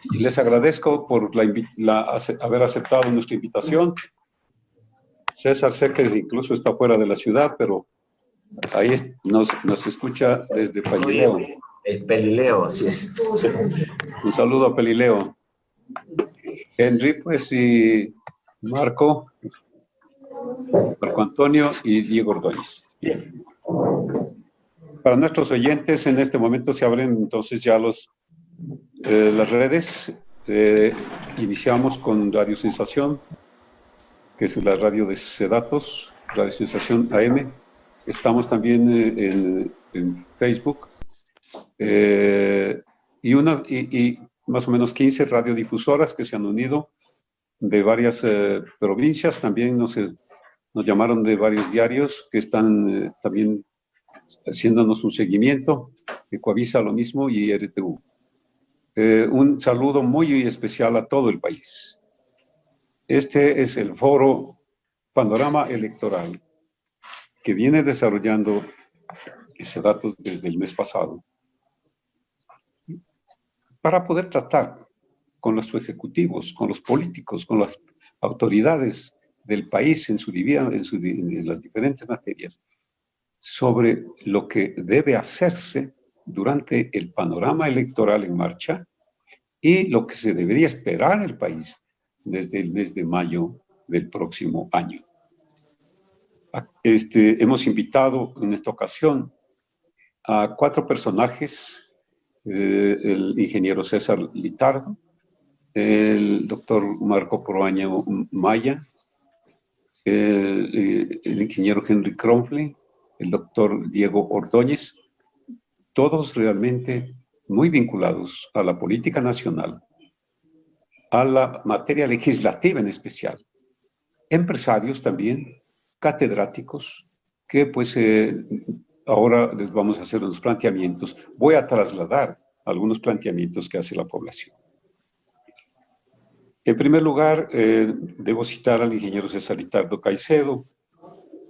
Y les agradezco por haber aceptado nuestra invitación. César, sé que incluso está fuera de la ciudad, pero ahí nos escucha desde Pelileo. El Pelileo, así es. Un saludo a Pelileo. Henry, pues, y Marco Antonio y Diego Ordóñez. Bien. Para nuestros oyentes, en este momento se abren entonces ya las redes. Iniciamos con Radio Sensación, que es la radio de Sedatos, Radio Sensación AM. Estamos también en Facebook. Y más o menos 15 radiodifusoras que se han unido de varias provincias. También nos llamaron de varios diarios que están también haciéndonos un seguimiento. Ecuavisa lo mismo y RTU. Un saludo muy especial a todo el país. Este es el foro Panorama Electoral que viene desarrollando Sedatos desde el mes pasado para poder tratar con los ejecutivos, con los políticos, con las autoridades del país en las diferentes materias sobre lo que debe hacerse durante el panorama electoral en marcha y lo que se debería esperar el país desde el mes de mayo del próximo año. Hemos invitado en esta ocasión a 4 personajes, el ingeniero César Litardo, el doctor Marco Proaño Maya, el ingeniero Henry Kronfle, el doctor Diego Ordóñez, todos realmente muy vinculados a la política nacional, a la materia legislativa en especial, empresarios también, catedráticos, que pues ahora les vamos a hacer unos planteamientos. Voy a trasladar algunos planteamientos que hace la población. En primer lugar, debo citar al ingeniero César Litardo Caicedo.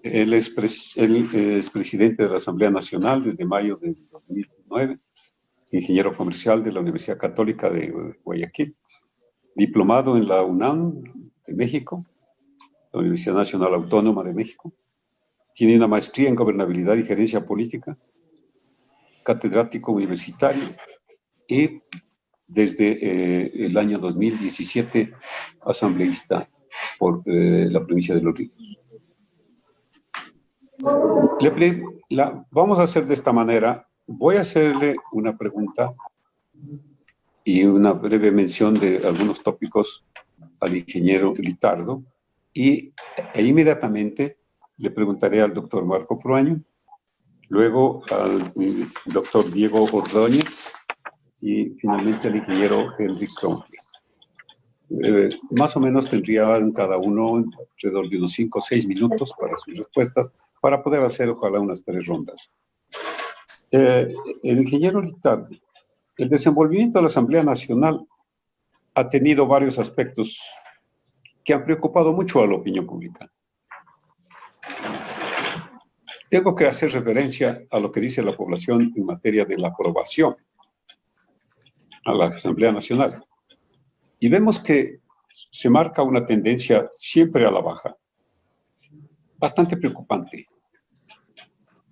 Él es presidente de la Asamblea Nacional desde mayo de 2009, ingeniero comercial de la Universidad Católica de Guayaquil, diplomado en la UNAM de México, la Universidad Nacional Autónoma de México. Tiene una maestría en gobernabilidad y gerencia política, catedrático universitario y desde el año 2017 asambleísta por la provincia de Los Ríos. Vamos a hacer de esta manera. Voy a hacerle una pregunta y una breve mención de algunos tópicos al ingeniero Litardo e inmediatamente le preguntaré al doctor Marco Proaño, luego al doctor Diego Ordóñez y finalmente al ingeniero Henry Kronfle. Más o menos tendrían cada uno alrededor de unos 5 o 6 minutos para sus respuestas, para poder hacer ojalá unas 3 rondas. El ingeniero Litardo, el desenvolvimiento de la Asamblea Nacional ha tenido varios aspectos que han preocupado mucho a la opinión pública. Tengo que hacer referencia a lo que dice la población en materia de la aprobación a la Asamblea Nacional. Y vemos que se marca una tendencia siempre a la baja, bastante preocupante.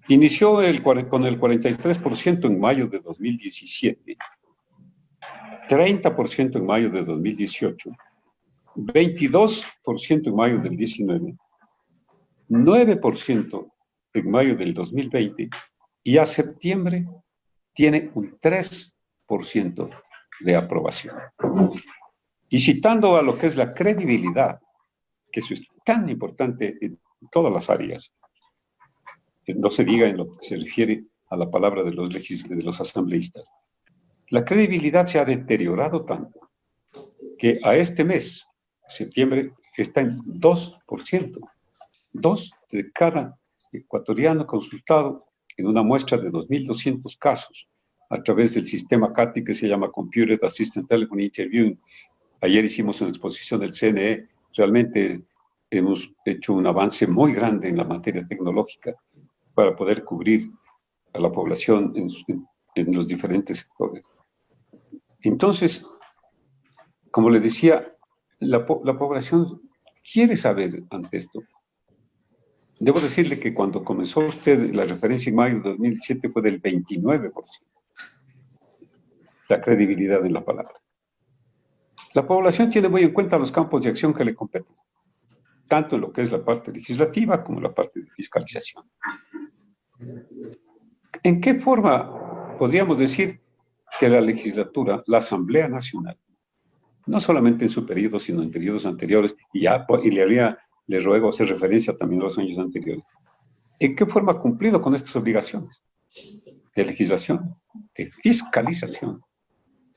Inició con el 43% en mayo de 2017, 30% en mayo de 2018, 22% en mayo del 19, 9% en mayo del 2020 y a septiembre tiene un 3% de aprobación. Y citando a lo que es la credibilidad, que eso es tan importante en todas las áreas, no se diga en lo que se refiere a la palabra de los asambleístas. La credibilidad se ha deteriorado tanto que a este mes, septiembre, está en 2%. 2 de cada ecuatoriano consultado en una muestra de 2.200 casos a través del sistema CATI que se llama Computer Assisted Telephone Interviewing. Ayer hicimos una exposición del CNE. Realmente hemos hecho un avance muy grande en la materia tecnológica para poder cubrir a la población en los diferentes sectores. Entonces, como le decía, la población quiere saber ante esto. Debo decirle que cuando comenzó usted, la referencia en mayo de 2017 fue del 29%, la credibilidad en la palabra. La población tiene muy en cuenta los campos de acción que le competen, tanto en lo que es la parte legislativa como en la parte de fiscalización. ¿En qué forma podríamos decir que la legislatura, la Asamblea Nacional, no solamente en su periodo, sino en periodos anteriores, le ruego hacer referencia también a los años anteriores, ¿en qué forma ha cumplido con estas obligaciones de legislación, de fiscalización?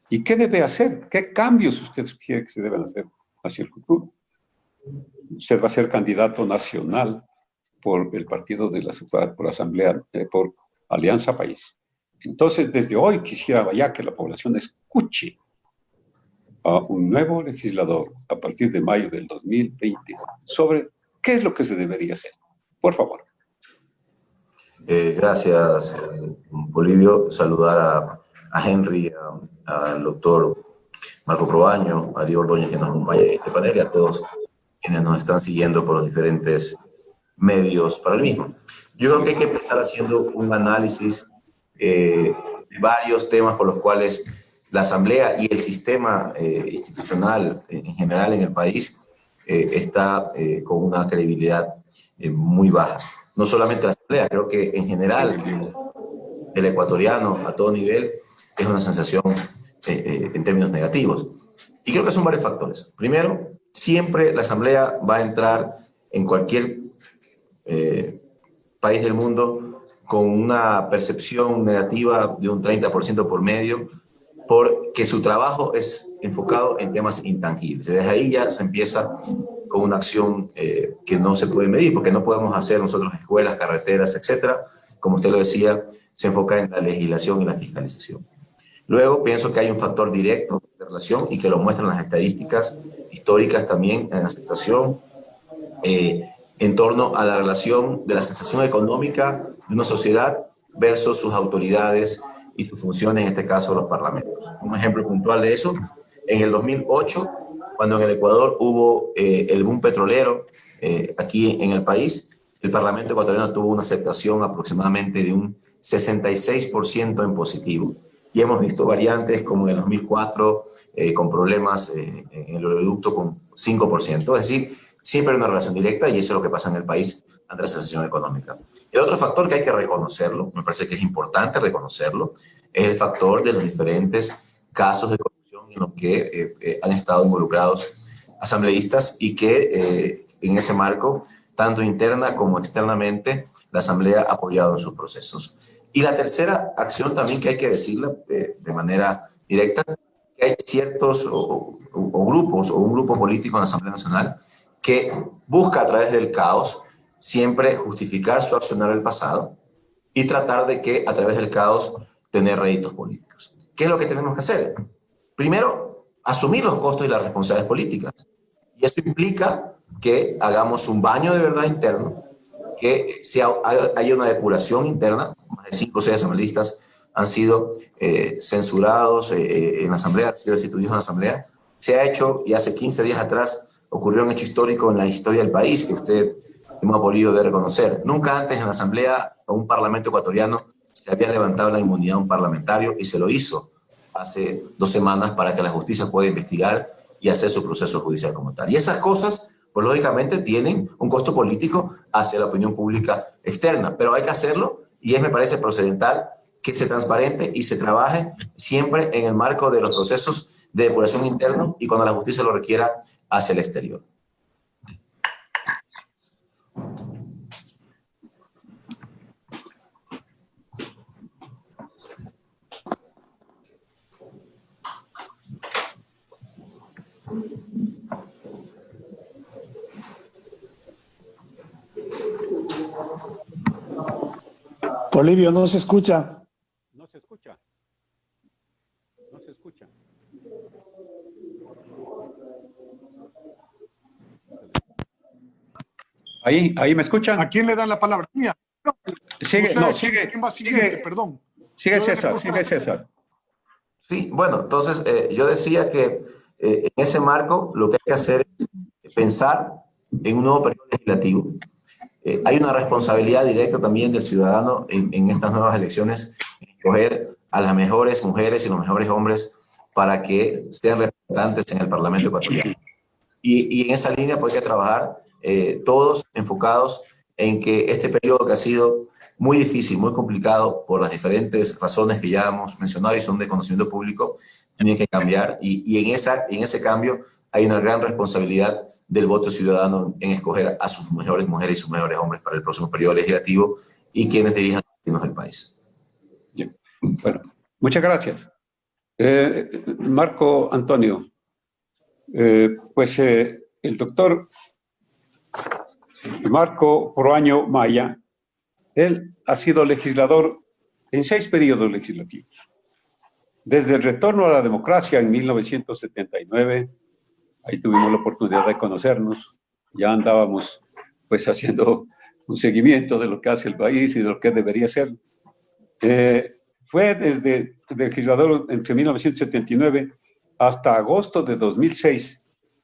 ¿Y qué debe hacer? ¿Qué cambios usted sugiere que se deben hacer hacia el futuro? Usted va a ser candidato nacional por el partido de por Asamblea, por Alianza País. Entonces, desde hoy quisiera ya que la población escuche a un nuevo legislador a partir de mayo del 2020 sobre qué es lo que se debería hacer. Por favor. Gracias, Bolivio. Saludar a Henry, al doctor Marco Proaño, a Diego Ordóñez que nos acompaña en este panel y a todos quienes nos están siguiendo por los diferentes medios para el mismo. Yo creo que hay que empezar haciendo un análisis de varios temas por los cuales la Asamblea y el sistema institucional en general en el país está con una credibilidad muy baja. No solamente la Asamblea, creo que en general el ecuatoriano a todo nivel es una sensación en términos negativos. Y creo que son varios factores. Primero, siempre la Asamblea va a entrar en cualquier país del mundo con una percepción negativa de un 30% por medio, porque su trabajo es enfocado en temas intangibles. Desde ahí ya se empieza con una acción que no se puede medir, porque no podemos hacer nosotros escuelas, carreteras, etcétera. Como usted lo decía, se enfoca en la legislación y la fiscalización. Luego pienso que hay un factor directo de relación y que lo muestran las estadísticas históricas también en la situación en torno a la relación de la sensación económica de una sociedad versus sus autoridades y sus funciones, en este caso los parlamentos. Un ejemplo puntual de eso, en el 2008, cuando en el Ecuador hubo el boom petrolero aquí en el país, el Parlamento ecuatoriano tuvo una aceptación aproximadamente de un 66% en positivo. Y hemos visto variantes como en el 2004 con problemas en el oleoducto con 5%. Es decir, siempre hay una relación directa y eso es lo que pasa en el país ante la sensación económica. El otro factor que hay que reconocerlo, me parece que es importante reconocerlo, es el factor de los diferentes casos de corrupción en los que han estado involucrados asambleístas y que en ese marco, tanto interna como externamente, la Asamblea ha apoyado en sus procesos. Y la tercera acción también que hay que decirla de manera directa, que hay ciertos grupos o un grupo político en la Asamblea Nacional que busca a través del caos siempre justificar su accionar del pasado y tratar de que a través del caos tener réditos políticos. ¿Qué es lo que tenemos que hacer? Primero, asumir los costos y las responsabilidades políticas. Y eso implica que hagamos un baño de verdad interno, que haya una depuración interna. Más de 5 o 6 asambleístas han sido censurados en la Asamblea, han sido destituidos en la Asamblea. Se ha hecho, y hace 15 días atrás ocurrió un hecho histórico en la historia del país que usted hemos podido de reconocer. Nunca antes en la Asamblea o un parlamento ecuatoriano se había levantado la inmunidad a un parlamentario y se lo hizo hace 2 semanas para que la justicia pueda investigar y hacer su proceso judicial como tal. Y esas cosas, pues lógicamente tienen un costo político hacia la opinión pública externa, pero hay que hacerlo y me parece procedental que se transparente y se trabaje siempre en el marco de los procesos de depuración interno y cuando la justicia lo requiera hacia el exterior. Bolivio, no se escucha. No se escucha. No se escucha. Ahí me escuchan. ¿A quién le dan la palabra? Mía. No, Sigue, no, sigue. ¿Quién va siguiente? Perdón. Sigue César, sigue César. Sí, bueno, entonces yo decía que En ese marco, lo que hay que hacer es pensar en un nuevo periodo legislativo. Hay una responsabilidad directa también del ciudadano en estas nuevas elecciones, escoger a las mejores mujeres y los mejores hombres para que sean representantes en el Parlamento ecuatoriano. Y en esa línea pues hay que trabajar todos enfocados en que este periodo que ha sido muy difícil, muy complicado por las diferentes razones que ya hemos mencionado y son de conocimiento público, tiene que cambiar. Y en ese cambio hay una gran responsabilidad del voto ciudadano en escoger a sus mejores mujeres y sus mejores hombres para el próximo periodo legislativo y quienes dirijan los destinos del país. Bien. Bueno, muchas gracias. Marco Antonio, el doctor Marco Proaño Maya, él ha sido legislador en 6 periodos legislativos. Desde el retorno a la democracia en 1979, ahí tuvimos la oportunidad de conocernos, ya andábamos pues haciendo un seguimiento de lo que hace el país y de lo que debería ser. Fue desde legislador entre 1979 hasta agosto de 2006,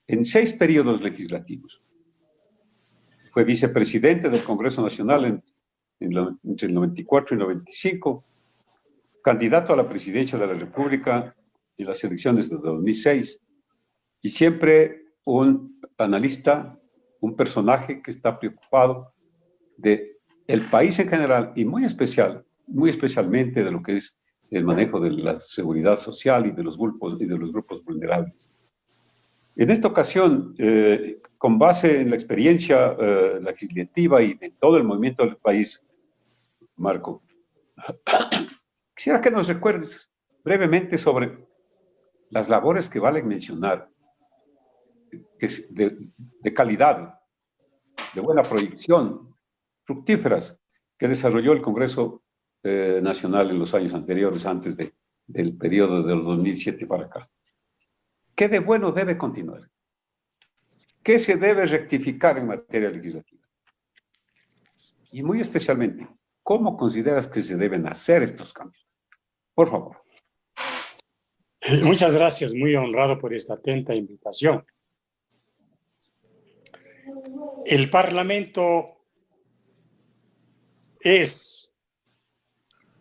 en 6 periodos legislativos. Fue vicepresidente del Congreso Nacional entre el 94 y 95, candidato a la presidencia de la República en las elecciones de 2006, y siempre un analista, un personaje que está preocupado de el país en general y muy especialmente de lo que es el manejo de la seguridad social y de los grupos vulnerables. En esta ocasión, con base en la experiencia legislativa y de todo el movimiento del país, Marco, quisiera que nos recuerdes brevemente sobre las labores que vale mencionar, que es de calidad, de buena proyección, fructíferas, que desarrolló el Congreso Nacional en los años anteriores, antes del periodo del 2007 para acá. ¿Qué de bueno debe continuar? ¿Qué se debe rectificar en materia legislativa? Y muy especialmente, ¿cómo consideras que se deben hacer estos cambios? Por favor. Muchas gracias, muy honrado por esta atenta invitación. El Parlamento es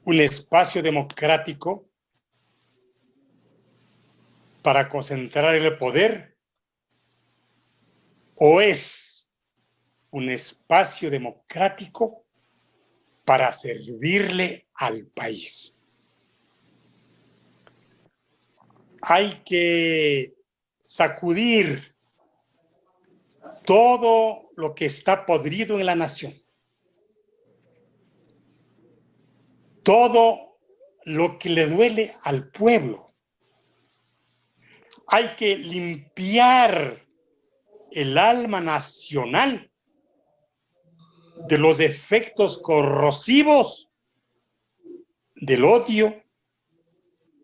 un espacio democrático para concentrar el poder, o es un espacio democrático para servirle al país. Hay que sacudir todo lo que está podrido en la nación, todo lo que le duele al pueblo. Hay que limpiar el alma nacional de los efectos corrosivos del odio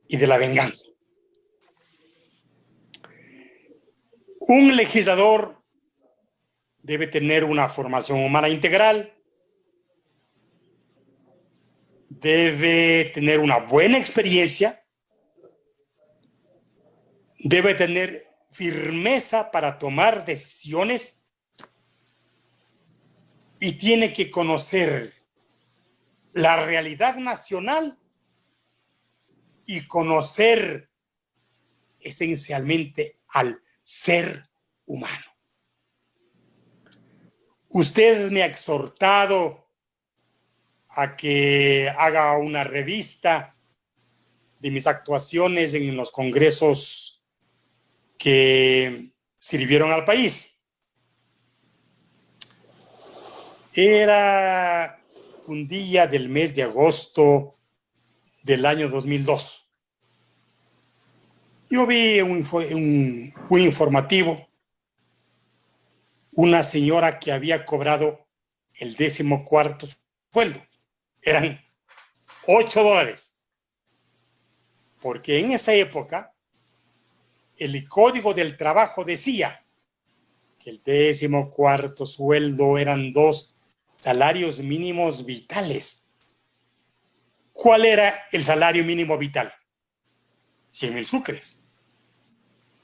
y de la venganza. Un legislador debe tener una formación humana integral, debe tener una buena experiencia, debe tener firmeza para tomar decisiones y tiene que conocer la realidad nacional y conocer esencialmente al ser humano. Usted me ha exhortado a que haga una revista de mis actuaciones en los congresos que sirvieron al país. Era un día del mes de agosto del año 2002. Yo vi un informativo, una señora que había cobrado el 14º sueldo. Eran $8. Porque en esa época el Código del Trabajo decía que el 14º sueldo eran 2 salarios mínimos vitales. ¿Cuál era el salario mínimo vital? 100,000 sucres.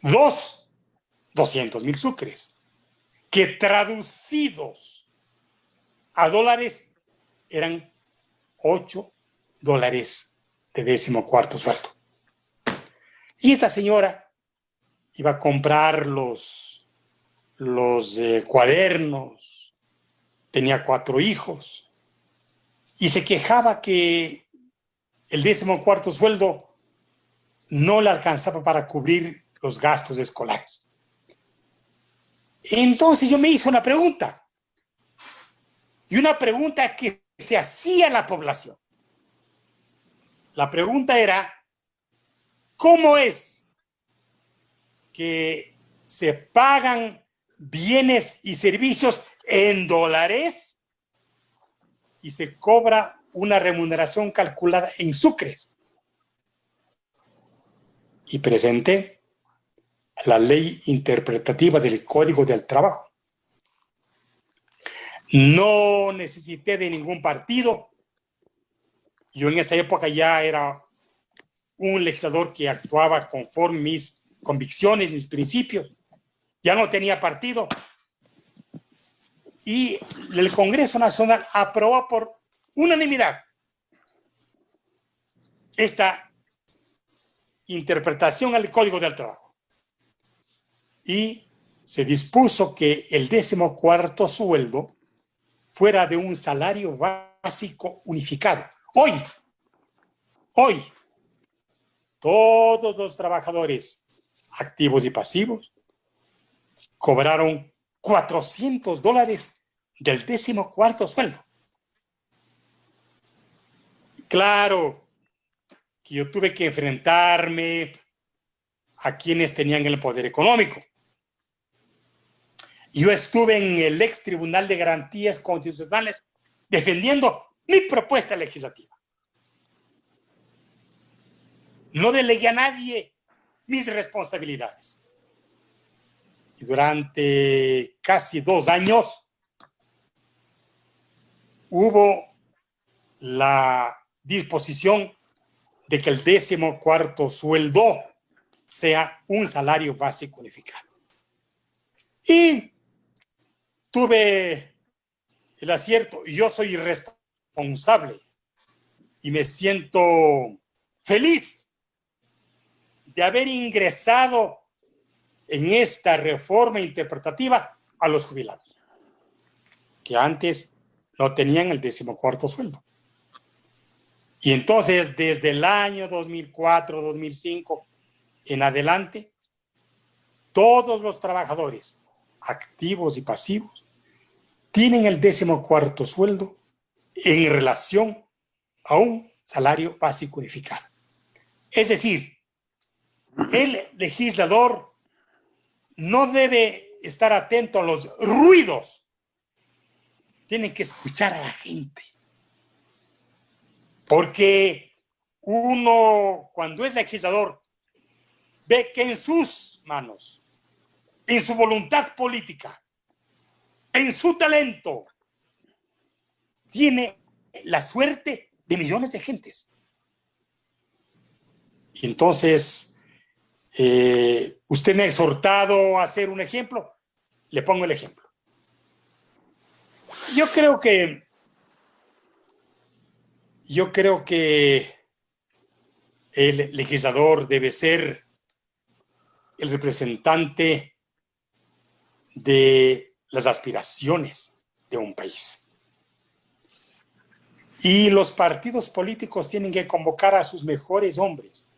200,000 sucres, que traducidos a dólares eran $8 de 14º sueldo. Y esta señora iba a comprar los cuadernos, tenía 4 hijos, y se quejaba que el 14º sueldo no le alcanzaba para cubrir los gastos escolares. Entonces yo me hice una pregunta, y una pregunta que se hacía a la población. La pregunta era, ¿cómo es que se pagan bienes y servicios en dólares y se cobra una remuneración calculada en sucres? Y presenté la ley interpretativa del Código del Trabajo. No necesité de ningún partido. Yo en esa época ya era un legislador que actuaba conforme mis convicciones, mis principios. Ya no tenía partido. Y el Congreso Nacional aprobó por unanimidad esta interpretación al Código del Trabajo. Y se dispuso que el 14º sueldo fuera de un salario básico unificado. Hoy, todos los trabajadores activos y pasivos cobraron $400 del 14º sueldo. Claro que yo tuve que enfrentarme a quienes tenían el poder económico. Yo estuve en el ex Tribunal de Garantías Constitucionales defendiendo mi propuesta legislativa. No delegué a nadie mis responsabilidades. Y durante casi 2 años hubo la disposición de que el 14º sueldo sea un salario básico unificado. Y tuve el acierto, y yo soy responsable y me siento feliz de haber ingresado en esta reforma interpretativa a los jubilados, que antes no tenían el 14º sueldo. Y entonces, desde el año 2004, 2005 en adelante, todos los trabajadores activos y pasivos tienen el 14º sueldo en relación a un salario básico unificado. Es decir, el legislador no debe estar atento a los ruidos. Tiene que escuchar a la gente. Porque uno, cuando es legislador, ve que en sus manos, en su voluntad política, en su talento, tiene la suerte de millones de gentes. Y entonces, usted me ha exhortado a hacer un ejemplo, le pongo el ejemplo. Yo creo que el legislador debe ser el representante de las aspiraciones de un país. Y los partidos políticos tienen que convocar a sus mejores hombres,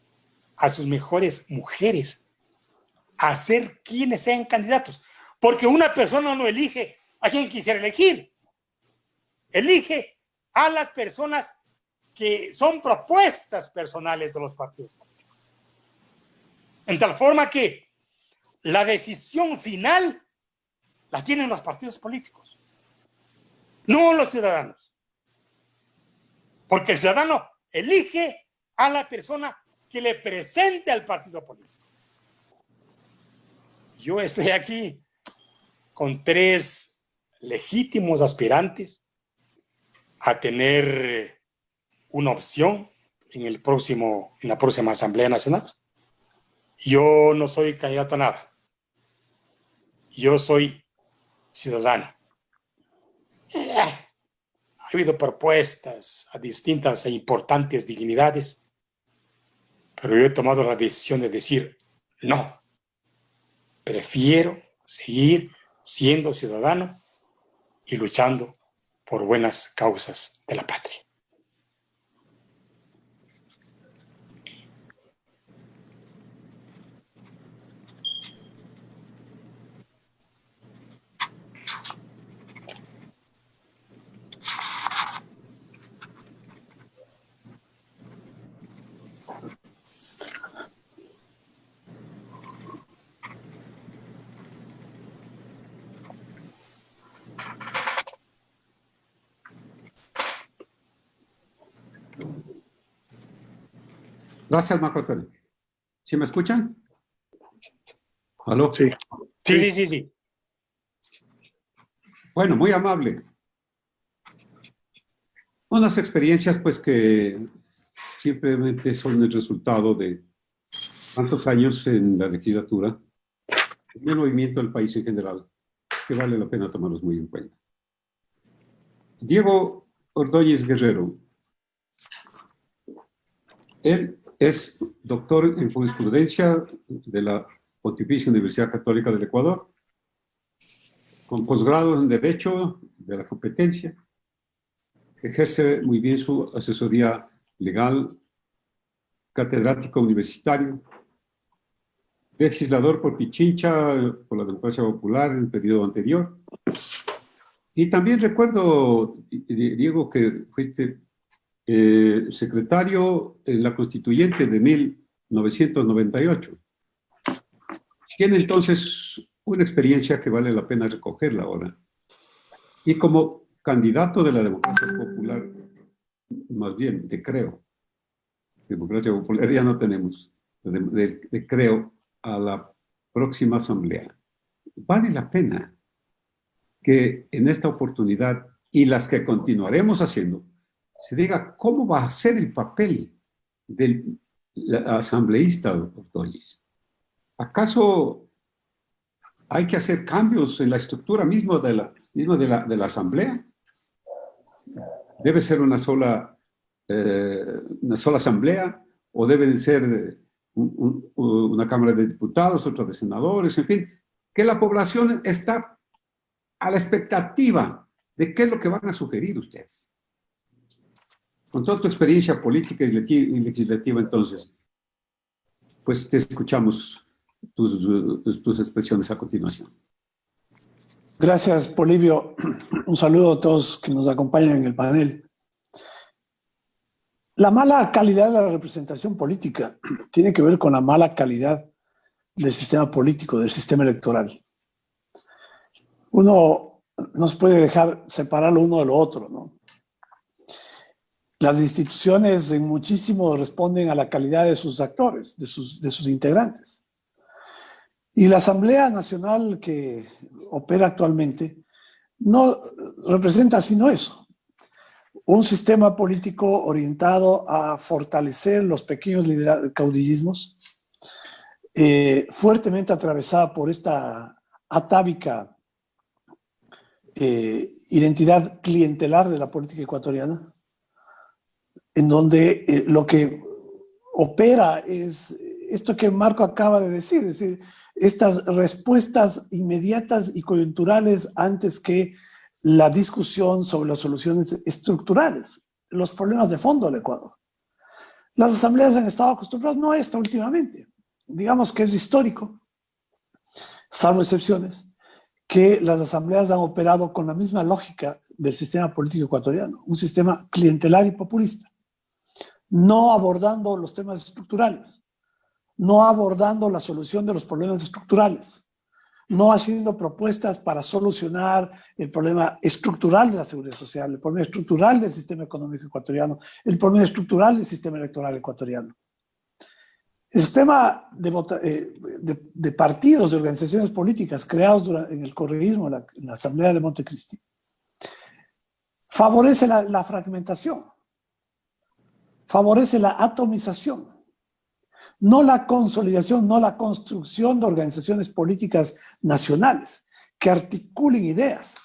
a sus mejores mujeres, a ser quienes sean candidatos. Porque una persona no elige a quien quisiera elegir. Elige a las personas que son propuestas personales de los partidos políticos. En tal forma que la decisión final la tienen los partidos políticos, no los ciudadanos. Porque el ciudadano elige a la persona que le presente al partido político. Yo estoy aquí con 3 legítimos aspirantes a tener una opción en la próxima Asamblea Nacional. Yo no soy candidato a nada. Yo soy ciudadano. Ha habido propuestas a distintas e importantes dignidades, pero yo he tomado la decisión de decir no. Prefiero seguir siendo ciudadano y luchando por buenas causas de la patria. Gracias, Marco Antonio. ¿Sí me escuchan? ¿Aló? Sí. Sí. Bueno, muy amable. Unas experiencias, pues, que simplemente son el resultado de tantos años en la legislatura, en el movimiento del país en general, que vale la pena tomarlos muy en cuenta. Diego Ordóñez Guerrero, él es doctor en jurisprudencia de la Pontificia Universidad Católica del Ecuador, con posgrado en Derecho de la Competencia. Ejerce muy bien su asesoría legal, catedrático universitario, legislador por Pichincha, por la democracia popular en el periodo anterior. Y también recuerdo, Diego, que fuiste secretario en la Constituyente de 1998. Tiene entonces una experiencia que vale la pena recogerla ahora. Y como candidato de la democracia popular, más bien de Creo, democracia popular ya no tenemos, de Creo a la próxima asamblea, vale la pena que en esta oportunidad y las que continuaremos haciendo, se diga cómo va a ser el papel del asambleísta, Ordóñez. ¿Acaso hay que hacer cambios en la estructura misma de la asamblea? ¿Debe ser una sola asamblea o debe de ser una Cámara de Diputados, otra de senadores, en fin? Que la población está a la expectativa de qué es lo que van a sugerir ustedes. Con toda tu experiencia política y legislativa, entonces, pues te escuchamos tus expresiones a continuación. Gracias, Polibio. Un saludo a todos que nos acompañan en el panel. La mala calidad de la representación política tiene que ver con la mala calidad del sistema político, del sistema electoral. Uno no se puede dejar separar lo uno de lo otro, ¿no? Las instituciones en muchísimo responden a la calidad de sus actores, de sus integrantes. Y la Asamblea Nacional que opera actualmente no representa sino eso. Un sistema político orientado a fortalecer los pequeños caudillismos, fuertemente atravesada por esta atávica identidad clientelar de la política ecuatoriana, en donde lo que opera es esto que Marco acaba de decir, es decir, estas respuestas inmediatas y coyunturales antes que la discusión sobre las soluciones estructurales, los problemas de fondo del Ecuador. Las asambleas han estado acostumbradas, no esta últimamente, digamos que es histórico, salvo excepciones, que las asambleas han operado con la misma lógica del sistema político ecuatoriano, un sistema clientelar y populista, no abordando los temas estructurales, no abordando la solución de los problemas estructurales, no haciendo propuestas para solucionar el problema estructural de la seguridad social, el problema estructural del sistema económico ecuatoriano, el problema estructural del sistema electoral ecuatoriano. El sistema de partidos, de organizaciones políticas creados en el correísmo, en la Asamblea de Montecristi, favorece la fragmentación, favorece la atomización, no la consolidación, no la construcción de organizaciones políticas nacionales que articulen ideas,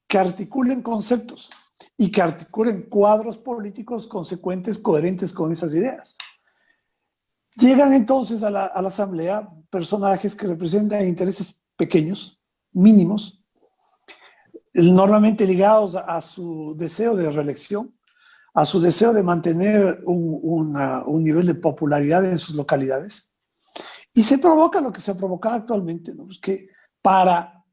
que articulen conceptos y que articulen cuadros políticos consecuentes, coherentes con esas ideas. Llegan entonces a la asamblea personajes que representan intereses pequeños, mínimos, normalmente ligados a su deseo de reelección, a su deseo de mantener un nivel de popularidad en sus localidades. Y se provoca lo que se ha provocado actualmente, ¿no? Es que para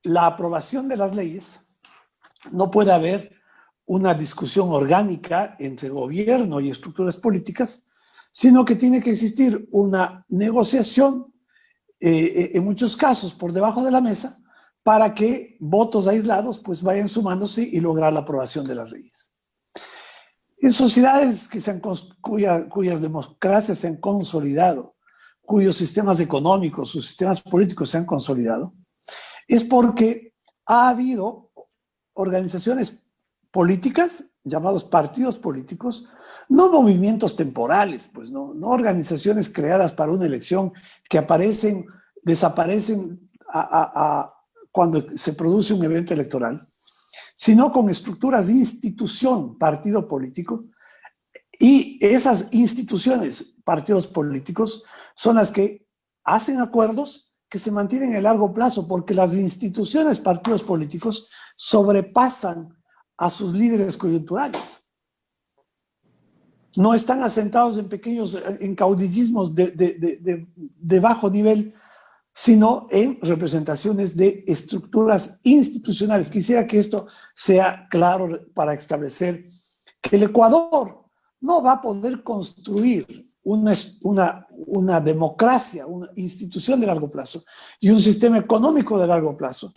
la aprobación de las leyes no puede haber una discusión orgánica entre gobierno y estructuras políticas, sino que tiene que existir una negociación, en muchos casos por debajo de la mesa, para que votos aislados pues vayan sumándose y lograr la aprobación de las leyes. En sociedades cuyas democracias se han consolidado, cuyos sistemas económicos, sus sistemas políticos se han consolidado, es porque ha habido organizaciones políticas, llamados partidos políticos, no movimientos temporales, pues no organizaciones creadas para una elección que aparecen, desaparecen cuando se produce un evento electoral, sino con estructuras de institución, partido político, y esas instituciones, partidos políticos, son las que hacen acuerdos que se mantienen a largo plazo, porque las instituciones, partidos políticos, sobrepasan a sus líderes coyunturales. No están asentados en pequeños caudillismos de bajo nivel, sino en representaciones de estructuras institucionales. Quisiera que esto sea claro para establecer que el Ecuador no va a poder construir una democracia, una institución de largo plazo y un sistema económico de largo plazo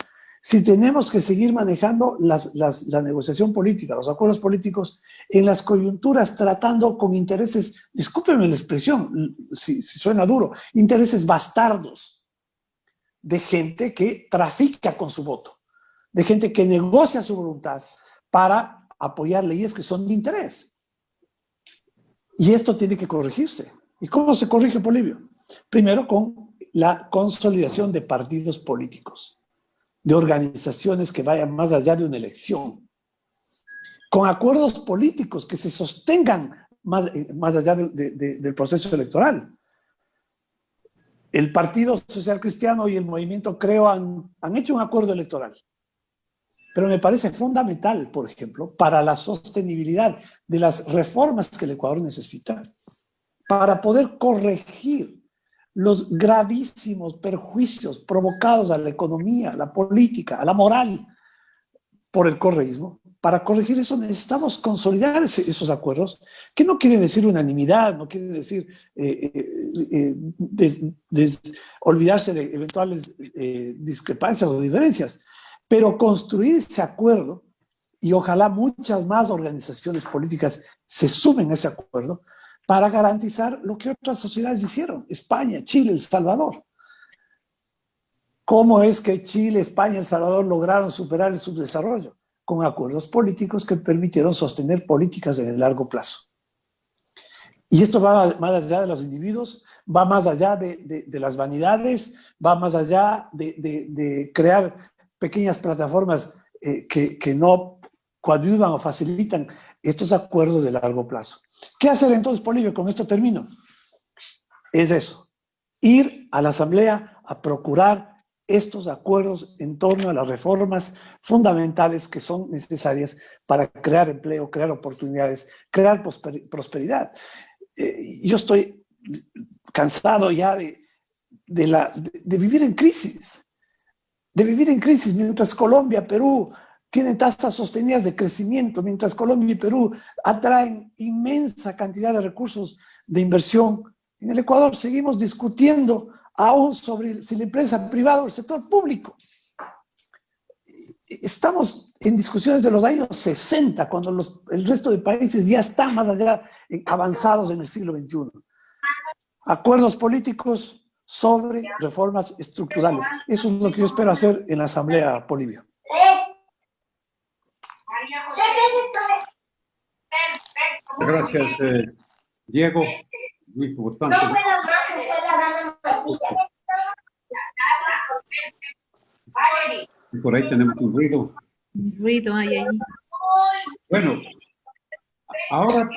si tenemos que seguir manejando la negociación política, los acuerdos políticos en las coyunturas, tratando con intereses, discúlpenme la expresión, si suena duro, intereses bastardos, de gente que trafica con su voto, de gente que negocia su voluntad para apoyar leyes que son de interés. Y esto tiene que corregirse. ¿Y cómo se corrige, Polibio? Primero con la consolidación de partidos políticos, de organizaciones que vayan más allá de una elección, con acuerdos políticos que se sostengan más allá del proceso electoral. El Partido Social Cristiano y el Movimiento Creo han hecho un acuerdo electoral, pero me parece fundamental, por ejemplo, para la sostenibilidad de las reformas que el Ecuador necesita, para poder corregir los gravísimos perjuicios provocados a la economía, a la política, a la moral por el correísmo. Para corregir eso necesitamos consolidar esos acuerdos, que no quiere decir unanimidad, no quiere decir olvidarse de eventuales discrepancias o diferencias, pero construir ese acuerdo, y ojalá muchas más organizaciones políticas se sumen a ese acuerdo, para garantizar lo que otras sociedades hicieron, España, Chile, El Salvador. ¿Cómo es que Chile, España, El Salvador lograron superar el subdesarrollo? Con acuerdos políticos que permitieron sostener políticas en el largo plazo. Y esto va más allá de los individuos, va más allá de las vanidades, va más allá de crear pequeñas plataformas que no coadyuvan o facilitan estos acuerdos de largo plazo. ¿Qué hacer entonces, Polibio? Con esto termino. Es eso, ir a la Asamblea a procurar estos acuerdos en torno a las reformas fundamentales que son necesarias para crear empleo, crear oportunidades, crear prosperidad. Yo estoy cansado ya de vivir en crisis, mientras Colombia, Perú tienen tasas sostenidas de crecimiento, mientras Colombia y Perú atraen inmensa cantidad de recursos de inversión. En el Ecuador seguimos discutiendo aún sobre si la empresa privada o el sector público. Estamos en discusiones de los años 60, cuando el resto de países ya están más allá, avanzados en el siglo XXI. Acuerdos políticos sobre reformas estructurales. Eso es lo que yo espero hacer en la Asamblea, Polibio. Gracias, Diego. muy importante. Y por ahí tenemos un ruido. Ruido hay ahí. Bueno, ahora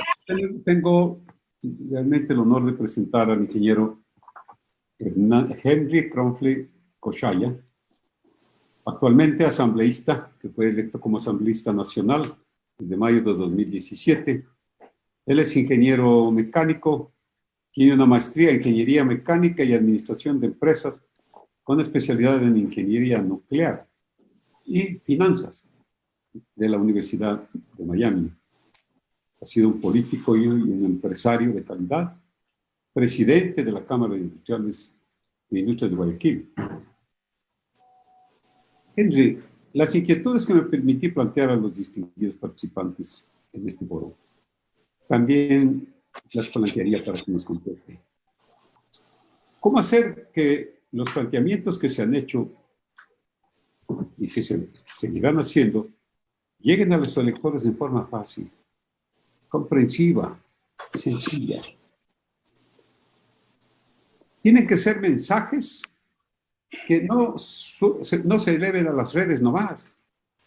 tengo realmente el honor de presentar al ingeniero Henry Kronfli Koshaya, actualmente asambleísta, que fue electo como asambleísta nacional desde mayo de 2017. Él es ingeniero mecánico, tiene una maestría en ingeniería mecánica y administración de empresas con especialidad en ingeniería nuclear y finanzas de la Universidad de Miami. Ha sido un político y un empresario de calidad, presidente de la Cámara de Industrias de Guayaquil. Henry, las inquietudes que me permití plantear a los distinguidos participantes en este foro, también las plantearía para que nos conteste. ¿Cómo hacer que los planteamientos que se han hecho y que se seguirán haciendo lleguen a los electores en forma fácil, comprensiva, sencilla? Tienen que ser mensajes que no se eleven a las redes nomás,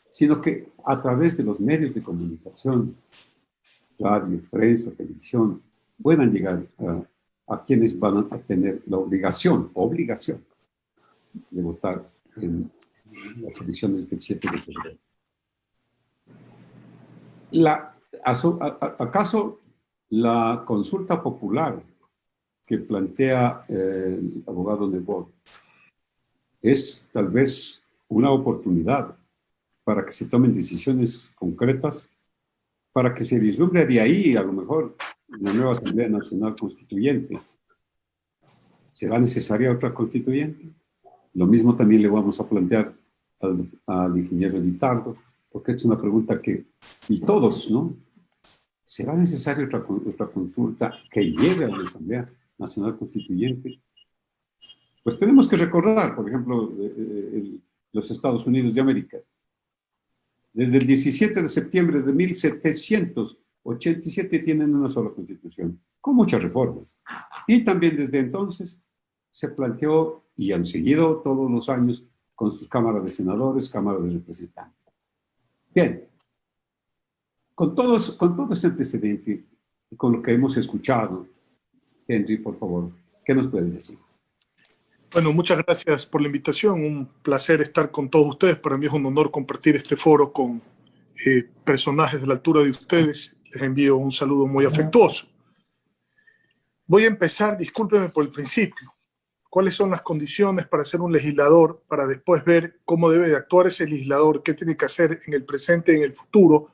sino que a través de los medios de comunicación, radio, prensa, televisión, puedan llegar a quienes van a tener la obligación de votar en las elecciones del 7 de febrero. ¿Acaso la consulta popular que plantea el abogado Nebot es tal vez una oportunidad para que se tomen decisiones concretas, para que se vislumbre de ahí a lo mejor una nueva Asamblea Nacional Constituyente? ¿Será necesaria otra constituyente? Lo mismo también le vamos a plantear al ingeniero Litardo, porque es una pregunta que, y todos, ¿no? ¿Será necesaria otra consulta que lleve a la Asamblea Nacional Constituyente? Pues tenemos que recordar, por ejemplo, los Estados Unidos de América. Desde el 17 de septiembre de 1787 tienen una sola constitución, con muchas reformas. Y también desde entonces se planteó, y han seguido todos los años, con sus cámaras de senadores, cámaras de representantes. Bien, con todo este antecedente, y con lo que hemos escuchado, Henry, por favor, ¿qué nos puedes decir? Bueno, muchas gracias por la invitación. Un placer estar con todos ustedes. Para mí es un honor compartir este foro con personajes de la altura de ustedes. Les envío un saludo muy afectuoso. Voy a empezar, discúlpenme por el principio. ¿Cuáles son las condiciones para ser un legislador? Para después ver cómo debe de actuar ese legislador, qué tiene que hacer en el presente y en el futuro,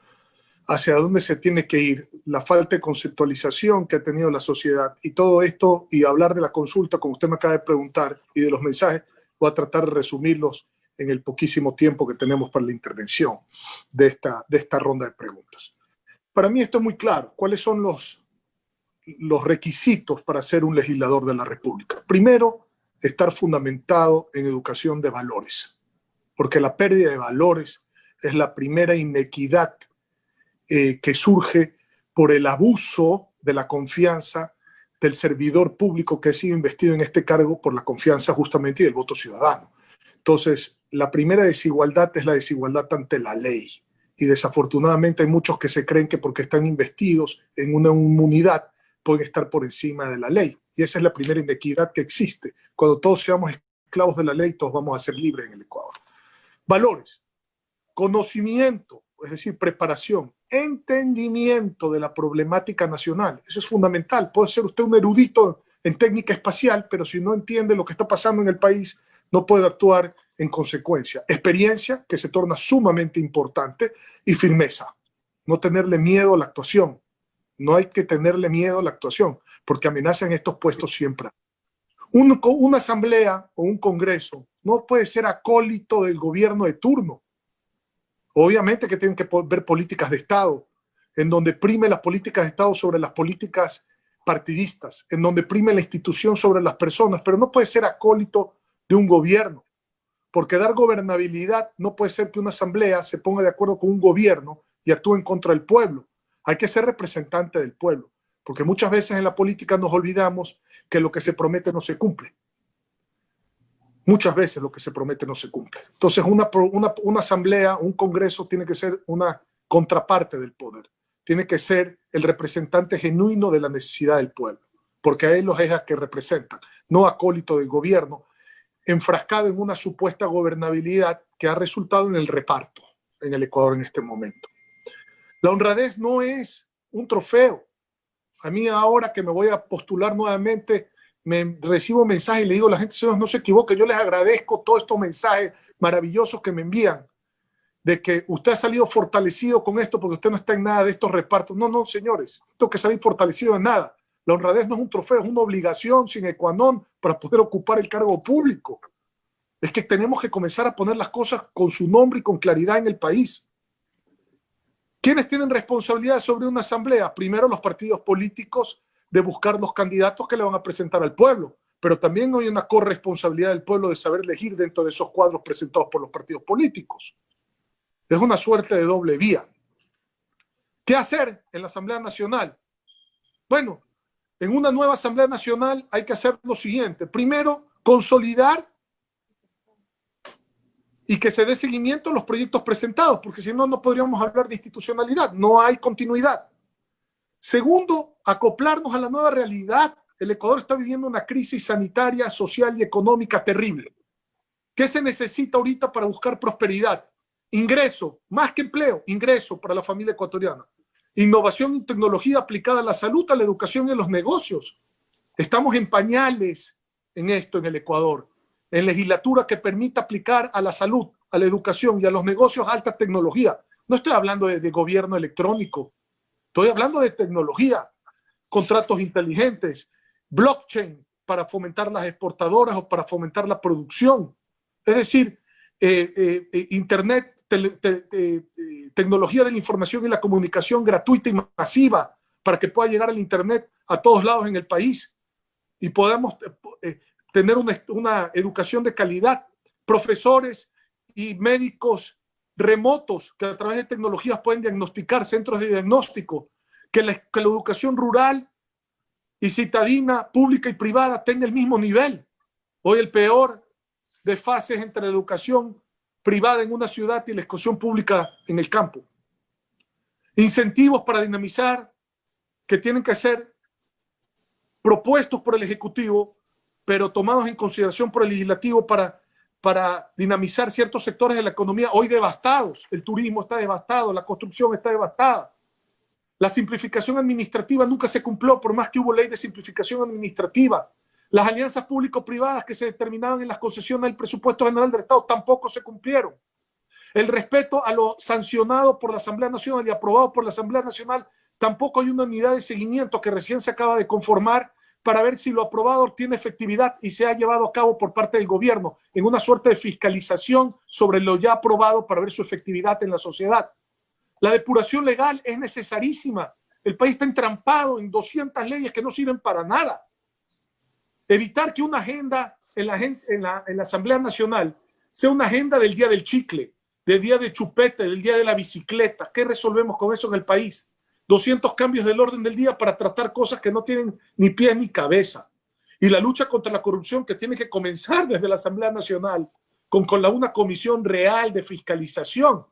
hacia dónde se tiene que ir, la falta de conceptualización que ha tenido la sociedad y todo esto, y hablar de la consulta, como usted me acaba de preguntar, y de los mensajes, voy a tratar de resumirlos en el poquísimo tiempo que tenemos para la intervención de esta ronda de preguntas. Para mí esto es muy claro. ¿Cuáles son los requisitos para ser un legislador de la República? Primero, estar fundamentado en educación de valores, porque la pérdida de valores es la primera inequidad que surge por el abuso de la confianza del servidor público que ha sido investido en este cargo por la confianza justamente y del voto ciudadano. Entonces, la primera desigualdad es la desigualdad ante la ley. Y desafortunadamente hay muchos que se creen que porque están investidos en una inmunidad pueden estar por encima de la ley. Y esa es la primera inequidad que existe. Cuando todos seamos esclavos de la ley, todos vamos a ser libres en el Ecuador. Valores, conocimiento, es decir, preparación, entendimiento de la problemática nacional. Eso es fundamental. Puede ser usted un erudito en técnica espacial, pero si no entiende lo que está pasando en el país, no puede actuar en consecuencia. Experiencia, que se torna sumamente importante, y firmeza. No tenerle miedo a la actuación. No hay que tenerle miedo a la actuación, porque amenazan estos puestos siempre. Una asamblea o un congreso no puede ser acólito del gobierno de turno. Obviamente que tienen que ver políticas de Estado, en donde prime las políticas de Estado sobre las políticas partidistas, en donde prime la institución sobre las personas, pero no puede ser acólito de un gobierno, porque dar gobernabilidad no puede ser que una asamblea se ponga de acuerdo con un gobierno y actúe en contra del pueblo. Hay que ser representante del pueblo. porque muchas veces en la política nos olvidamos que lo que se promete no se cumple. Muchas veces lo que se promete no se cumple. Entonces una asamblea, un congreso tiene que ser una contraparte del poder. Tiene que ser el representante genuino de la necesidad del pueblo, porque a ellos es a que representan, no acólito del gobierno, enfrascado en una supuesta gobernabilidad que ha resultado en el reparto en el Ecuador en este momento. La honradez no es un trofeo. A mí ahora que me voy a postular nuevamente, recibo mensajes y le digo a la gente, señores, no se equivoque, yo les agradezco todos estos mensajes maravillosos que me envían, de que usted ha salido fortalecido con esto porque usted no está en nada de estos repartos. No, no, señores, no tengo que salir fortalecido en nada. La honradez no es un trofeo, es una obligación sine qua non para poder ocupar el cargo público. Es que tenemos que comenzar a poner las cosas con su nombre y con claridad en el país. ¿Quiénes tienen responsabilidad sobre una asamblea? Primero, los partidos políticos de buscar los candidatos que le van a presentar al pueblo, pero también hay una corresponsabilidad del pueblo de saber elegir dentro de esos cuadros presentados por los partidos políticos. Es una suerte de doble vía. ¿Qué hacer en la Asamblea Nacional? Bueno, en una nueva Asamblea Nacional hay que hacer lo siguiente. Primero, consolidar y que se dé seguimiento a los proyectos presentados, porque si no, no podríamos hablar de institucionalidad, no hay continuidad. Segundo, acoplarnos a la nueva realidad. El Ecuador está viviendo una crisis sanitaria, social y económica terrible. ¿Qué se necesita ahorita para buscar prosperidad? Ingreso, más que empleo, ingreso para la familia ecuatoriana. Innovación y tecnología aplicada a la salud, a la educación y a los negocios. Estamos en pañales en esto en el Ecuador. En legislatura que permita aplicar a la salud, a la educación y a los negocios alta tecnología. No estoy hablando de gobierno electrónico, estoy hablando de tecnología, contratos inteligentes, blockchain para fomentar las exportadoras o para fomentar la producción. Es decir, internet, tecnología de la información y la comunicación gratuita y masiva para que pueda llegar al internet a todos lados en el país y podamos tener una educación de calidad, profesores y médicos remotos que a través de tecnologías pueden diagnosticar, centros de diagnóstico, que la educación rural y citadina, pública y privada tenga el mismo nivel. Hoy el peor desfase es entre la educación privada en una ciudad y la educación pública en el campo. Incentivos para dinamizar que tienen que ser propuestos por el Ejecutivo, pero tomados en consideración por el Legislativo para dinamizar ciertos sectores de la economía hoy devastados. El turismo está devastado, la construcción está devastada. La simplificación administrativa nunca se cumplió, por más que hubo ley de simplificación administrativa. Las alianzas público-privadas que se determinaban en las concesiones del presupuesto general del Estado tampoco se cumplieron. El respeto a lo sancionado por la Asamblea Nacional y aprobado por la Asamblea Nacional, tampoco hay una unidad de seguimiento que recién se acaba de conformar para ver si lo aprobado tiene efectividad y se ha llevado a cabo por parte del gobierno en una suerte de fiscalización sobre lo ya aprobado para ver su efectividad en la sociedad. La depuración legal es necesarísima. El país está entrampado en 200 leyes que no sirven para nada. Evitar que una agenda en la Asamblea Nacional sea una agenda del día del chicle, del día de chupete, del día de la bicicleta. ¿Qué resolvemos con eso en el país? 200 cambios del orden del día para tratar cosas que no tienen ni pies ni cabeza. Y la lucha contra la corrupción que tiene que comenzar desde la Asamblea Nacional con una comisión real de fiscalización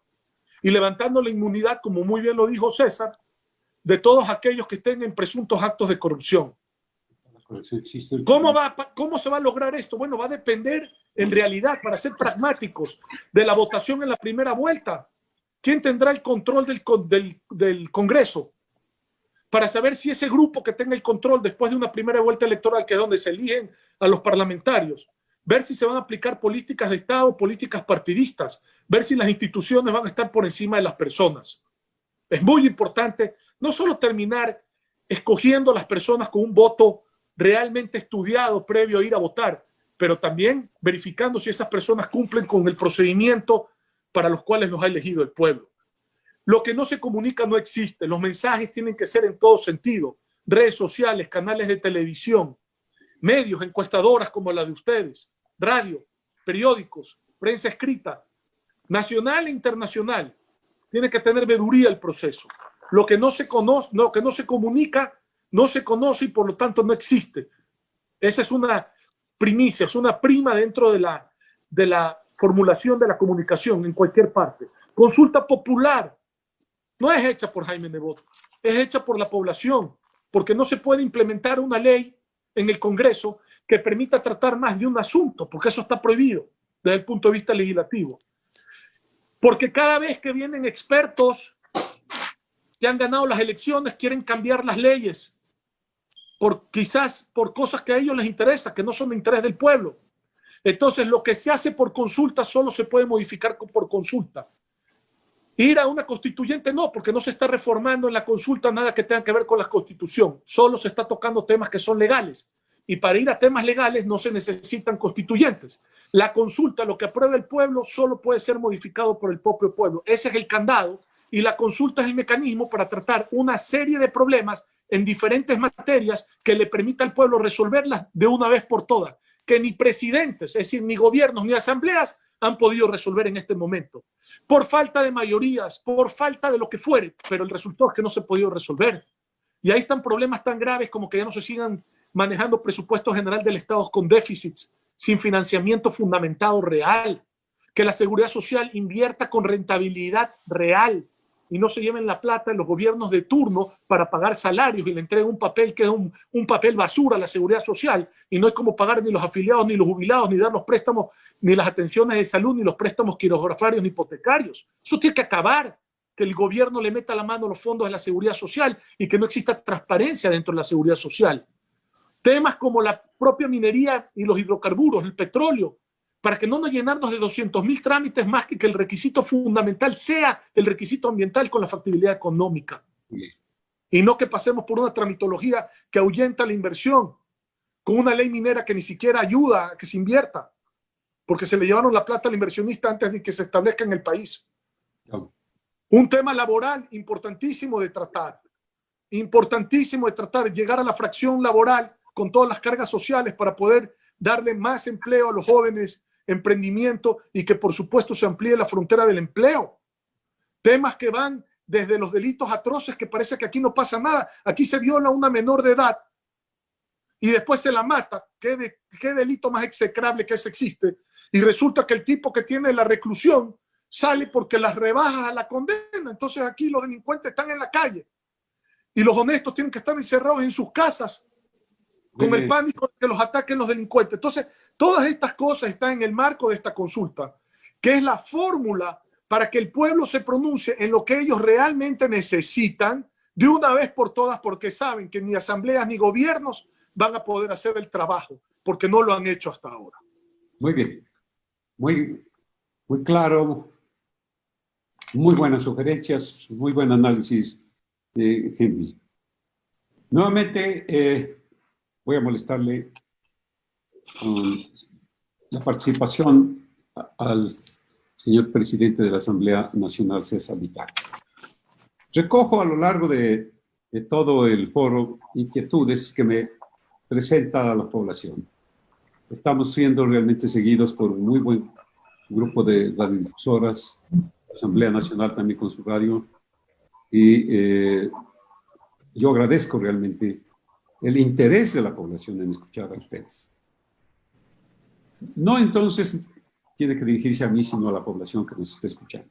y levantando la inmunidad, como muy bien lo dijo César, de todos aquellos que estén en presuntos actos de corrupción. ¿Cómo se va a lograr esto? Bueno, va a depender en realidad, para ser pragmáticos, de la votación en la primera vuelta. ¿Quién tendrá el control del Congreso? Para saber si ese grupo que tenga el control después de una primera vuelta electoral, que es donde se eligen a los parlamentarios, ver si se van a aplicar políticas de Estado, políticas partidistas, ver si las instituciones van a estar por encima de las personas. Es muy importante no solo terminar escogiendo a las personas con un voto realmente estudiado previo a ir a votar, pero también verificando si esas personas cumplen con el procedimiento para los cuales los ha elegido el pueblo. Lo que no se comunica no existe. Los mensajes tienen que ser en todo sentido. Redes sociales, canales de televisión, medios, encuestadoras como la de ustedes, radio, periódicos, prensa escrita, nacional e internacional. Tiene que tener veeduría el proceso. Lo que no se conoce, lo que no se comunica, no se conoce y por lo tanto no existe. Esa es una primicia, es una prima dentro de la formulación de la comunicación en cualquier parte. Consulta popular no es hecha por Jaime Nebot, es hecha por la población, porque no se puede implementar una ley en el Congreso que permita tratar más de un asunto, porque eso está prohibido desde el punto de vista legislativo. Porque cada vez que vienen expertos que han ganado las elecciones quieren cambiar las leyes, quizás por cosas que a ellos les interesa, que no son de interés del pueblo. Entonces, lo que se hace por consulta solo se puede modificar por consulta. Ir a una constituyente no, porque no se está reformando en la consulta nada que tenga que ver con la Constitución. Solo se está tocando temas que son legales. Y para ir a temas legales no se necesitan constituyentes. La consulta, lo que aprueba el pueblo, solo puede ser modificado por el propio pueblo. Ese es el candado. Y la consulta es el mecanismo para tratar una serie de problemas en diferentes materias que le permita al pueblo resolverlas de una vez por todas, que ni presidentes, es decir, ni gobiernos ni asambleas han podido resolver en este momento. Por falta de mayorías, por falta de lo que fuere, pero el resultado es que no se ha podido resolver. Y ahí están problemas tan graves como que ya no se sigan manejando presupuesto general del Estado con déficits, sin financiamiento fundamentado real, que la seguridad social invierta con rentabilidad real, y no se lleven la plata en los gobiernos de turno para pagar salarios y le entreguen un papel que es un papel basura a la seguridad social, y no hay como pagar ni los afiliados, ni los jubilados, ni dar los préstamos, ni las atenciones de salud, ni los préstamos quirografarios, ni hipotecarios. Eso tiene que acabar, que el gobierno le meta la mano a los fondos de la seguridad social y que no exista transparencia dentro de la seguridad social. Temas como la propia minería y los hidrocarburos, el petróleo, para que no nos llenarnos de 200.000 trámites más que el requisito fundamental sea el requisito ambiental con la factibilidad económica. Y no que pasemos por una tramitología que ahuyenta la inversión, con una ley minera que ni siquiera ayuda a que se invierta, porque se le llevaron la plata al inversionista antes de que se establezca en el país. Un tema laboral importantísimo de tratar, llegar a la fracción laboral con todas las cargas sociales para poder darle más empleo a los jóvenes, emprendimiento, y que por supuesto se amplíe la frontera del empleo. Temas que van desde los delitos atroces, que parece que aquí no pasa nada. Aquí se viola a una menor de edad y después se la mata. ¿Qué delito más execrable que ese existe? Y resulta que el tipo que tiene la reclusión sale porque las rebajas a la condena. Entonces aquí los delincuentes están en la calle y los honestos tienen que estar encerrados en sus casas con el pánico de que los ataquen los delincuentes. Entonces, todas estas cosas están en el marco de esta consulta, que es la fórmula para que el pueblo se pronuncie en lo que ellos realmente necesitan de una vez por todas, porque saben que ni asambleas ni gobiernos van a poder hacer el trabajo, porque no lo han hecho hasta ahora. Muy bien. Muy claro. Muy buenas sugerencias, muy buen análisis, Henry. Nuevamente, voy a molestarle con la participación al señor presidente de la Asamblea Nacional, César Vital. Recojo a lo largo de todo el foro inquietudes que me presenta la población. Estamos siendo realmente seguidos por un muy buen grupo de radiodifusoras, la Asamblea Nacional también con su radio, y yo agradezco realmente el interés de la población en escuchar a ustedes. No entonces tiene que dirigirse a mí, sino a la población que nos está escuchando.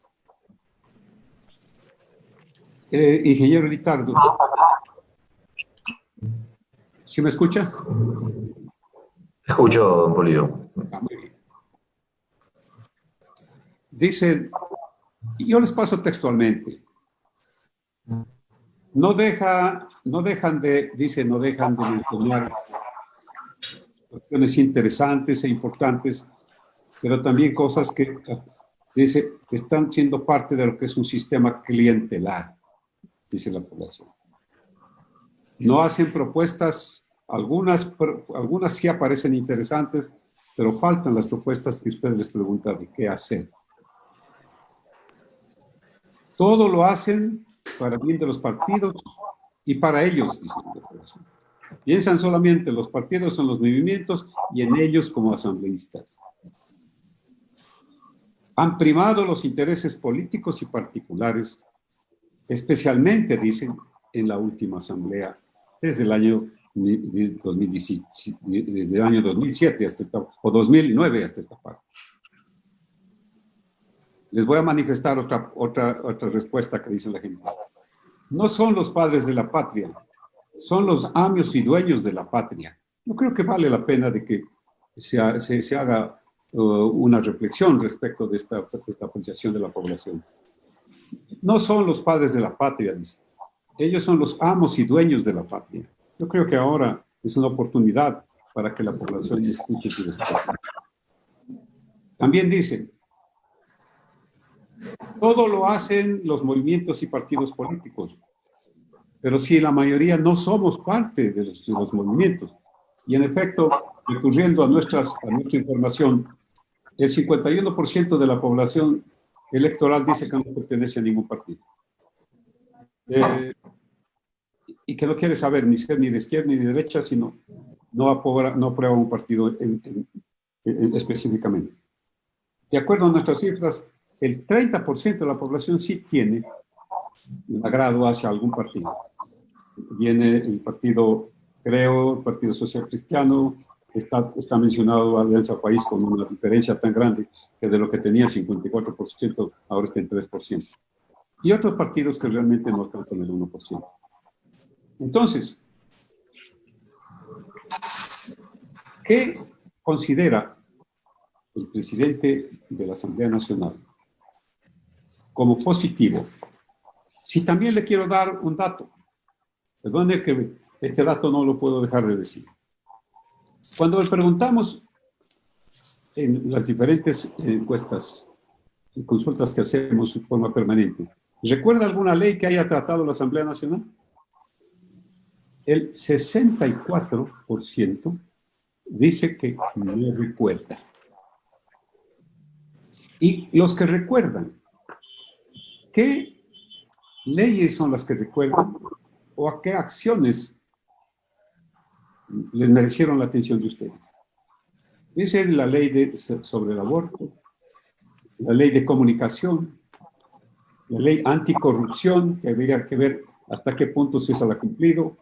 Ingeniero Litardo, ¿sí me escucha? Escucho, don Polibio. Muy bien. Dice, yo les paso textualmente, no dejan de mencionar cuestiones interesantes e importantes, pero también cosas que, dice, están siendo parte de lo que es un sistema clientelar, dice la población. No hacen propuestas, algunas sí aparecen interesantes, pero faltan las propuestas que usted les pregunta de qué hacer. Todo lo hacen para bien de los partidos y para ellos, dice la población. Piensan solamente los partidos son los movimientos y en ellos como asambleístas. Han primado los intereses políticos y particulares, especialmente, dicen, en la última asamblea desde el año 2017, desde el año 2007 hasta esta, o 2009 hasta esta parte. Les voy a manifestar otra respuesta que dice la gente. No son los padres de la patria, son los amos y dueños de la patria. Yo creo que vale la pena de que se haga una reflexión respecto de esta apreciación de la población. No son los padres de la patria, dice. Ellos son los amos y dueños de la patria. Yo creo que ahora es una oportunidad para que la población escuche su respuesta. También dice, todo lo hacen los movimientos y partidos políticos, pero si la mayoría no somos parte de los movimientos. Y en efecto, recurriendo a nuestra información, el 51% de la población electoral dice que no pertenece a ningún partido. Y que no quiere saber ni ser ni de izquierda ni de derecha, sino no aprueba un partido específicamente. De acuerdo a nuestras cifras, el 30% de la población sí tiene un agrado hacia algún partido. Viene el partido, creo, el Partido Social Cristiano, está mencionado Alianza País con una diferencia tan grande que de lo que tenía 54%, ahora está en 3%. Y otros partidos que realmente no alcanzan el 1%. Entonces, ¿qué considera el presidente de la Asamblea Nacional como positivo? Si también le quiero dar un dato, perdone que este dato no lo puedo dejar de decir. Cuando le preguntamos en las diferentes encuestas y consultas que hacemos de forma permanente, ¿recuerda alguna ley que haya tratado la Asamblea Nacional? El 64% dice que no recuerda. Y los que recuerdan, ¿qué leyes son las que recuerdan o a qué acciones les merecieron la atención de ustedes? Dice la ley sobre el aborto, la ley de comunicación, la ley anticorrupción, que habría que ver hasta qué punto se ha cumplido,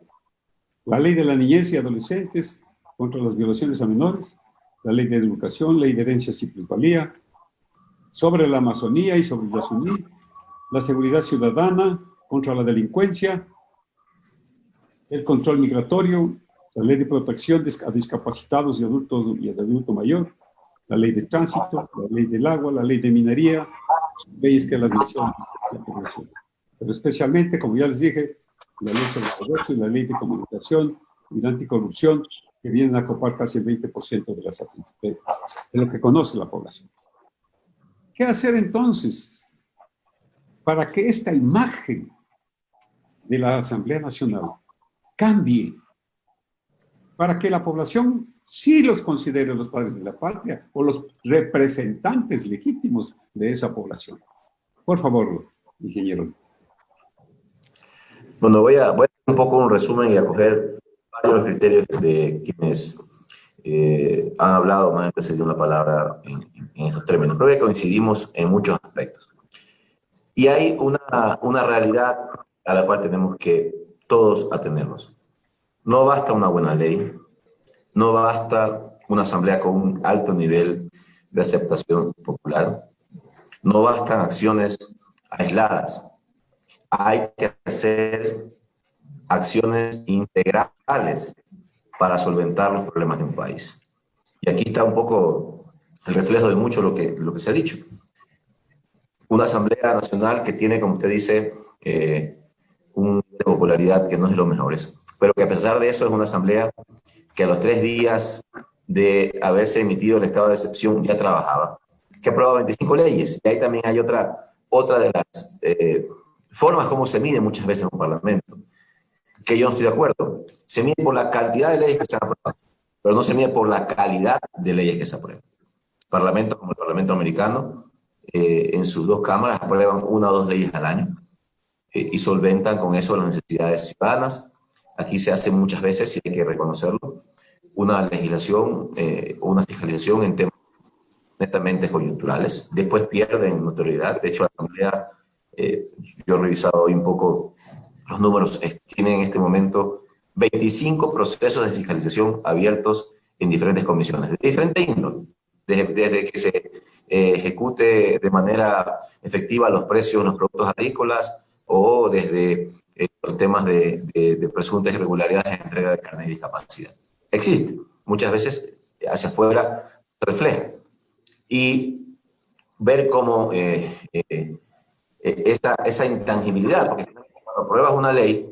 la ley de la niñez y adolescentes contra las violaciones a menores, la ley de educación, ley de herencias y plusvalía, sobre la Amazonía y sobre el Yasuní, la seguridad ciudadana contra la delincuencia, el control migratorio, la ley de protección a discapacitados y adultos y de adulto mayor, la ley de tránsito, la ley del agua, la ley de minería, leyes que la admisión de la población. Pero especialmente, como ya les dije, la ley sobre el aborto y la ley de comunicación y de anticorrupción, que vienen a copar casi el 20% de lo que conoce la población. ¿Qué hacer entonces para que esta imagen de la Asamblea Nacional cambie? Para que la población sí los considere los padres de la patria o los representantes legítimos de esa población. Por favor, ingeniero. Bueno, voy a hacer un poco un resumen y a coger varios criterios de quienes han hablado, no antes se dio la palabra en esos términos. Creo que coincidimos en muchos aspectos. Y hay una realidad a la cual tenemos que todos atenernos. No basta una buena ley, no basta una asamblea con un alto nivel de aceptación popular, no bastan acciones aisladas. Hay que hacer acciones integrales para solventar los problemas de un país. Y aquí está un poco el reflejo de mucho lo que se ha dicho. Una Asamblea Nacional que tiene, como usted dice, una popularidad que no es de los mejores, pero que a pesar de eso es una Asamblea que a los 3 días de haberse emitido el estado de excepción ya trabajaba, que aprobaba 25 leyes. Y ahí también hay otra de las formas como se mide muchas veces en un parlamento, que yo no estoy de acuerdo. Se mide por la cantidad de leyes que se han aprobado, pero no se mide por la calidad de leyes que se aprueban. Parlamentos como el Parlamento americano, en sus 2 cámaras aprueban 1 o 2 leyes al año y solventan con eso las necesidades ciudadanas. Aquí se hace muchas veces, y hay que reconocerlo, una legislación o una fiscalización en temas netamente coyunturales. Después pierden notoriedad. De hecho, la Asamblea, yo he revisado hoy un poco los números, tiene en este momento 25 procesos de fiscalización abiertos en diferentes comisiones, de diferente índole, desde que se ejecute de manera efectiva los precios de los productos agrícolas o desde los temas de presuntas irregularidades en entrega de carnet de discapacidad. Existe, muchas veces hacia afuera se refleja. Y ver cómo esa intangibilidad, porque cuando apruebas una ley,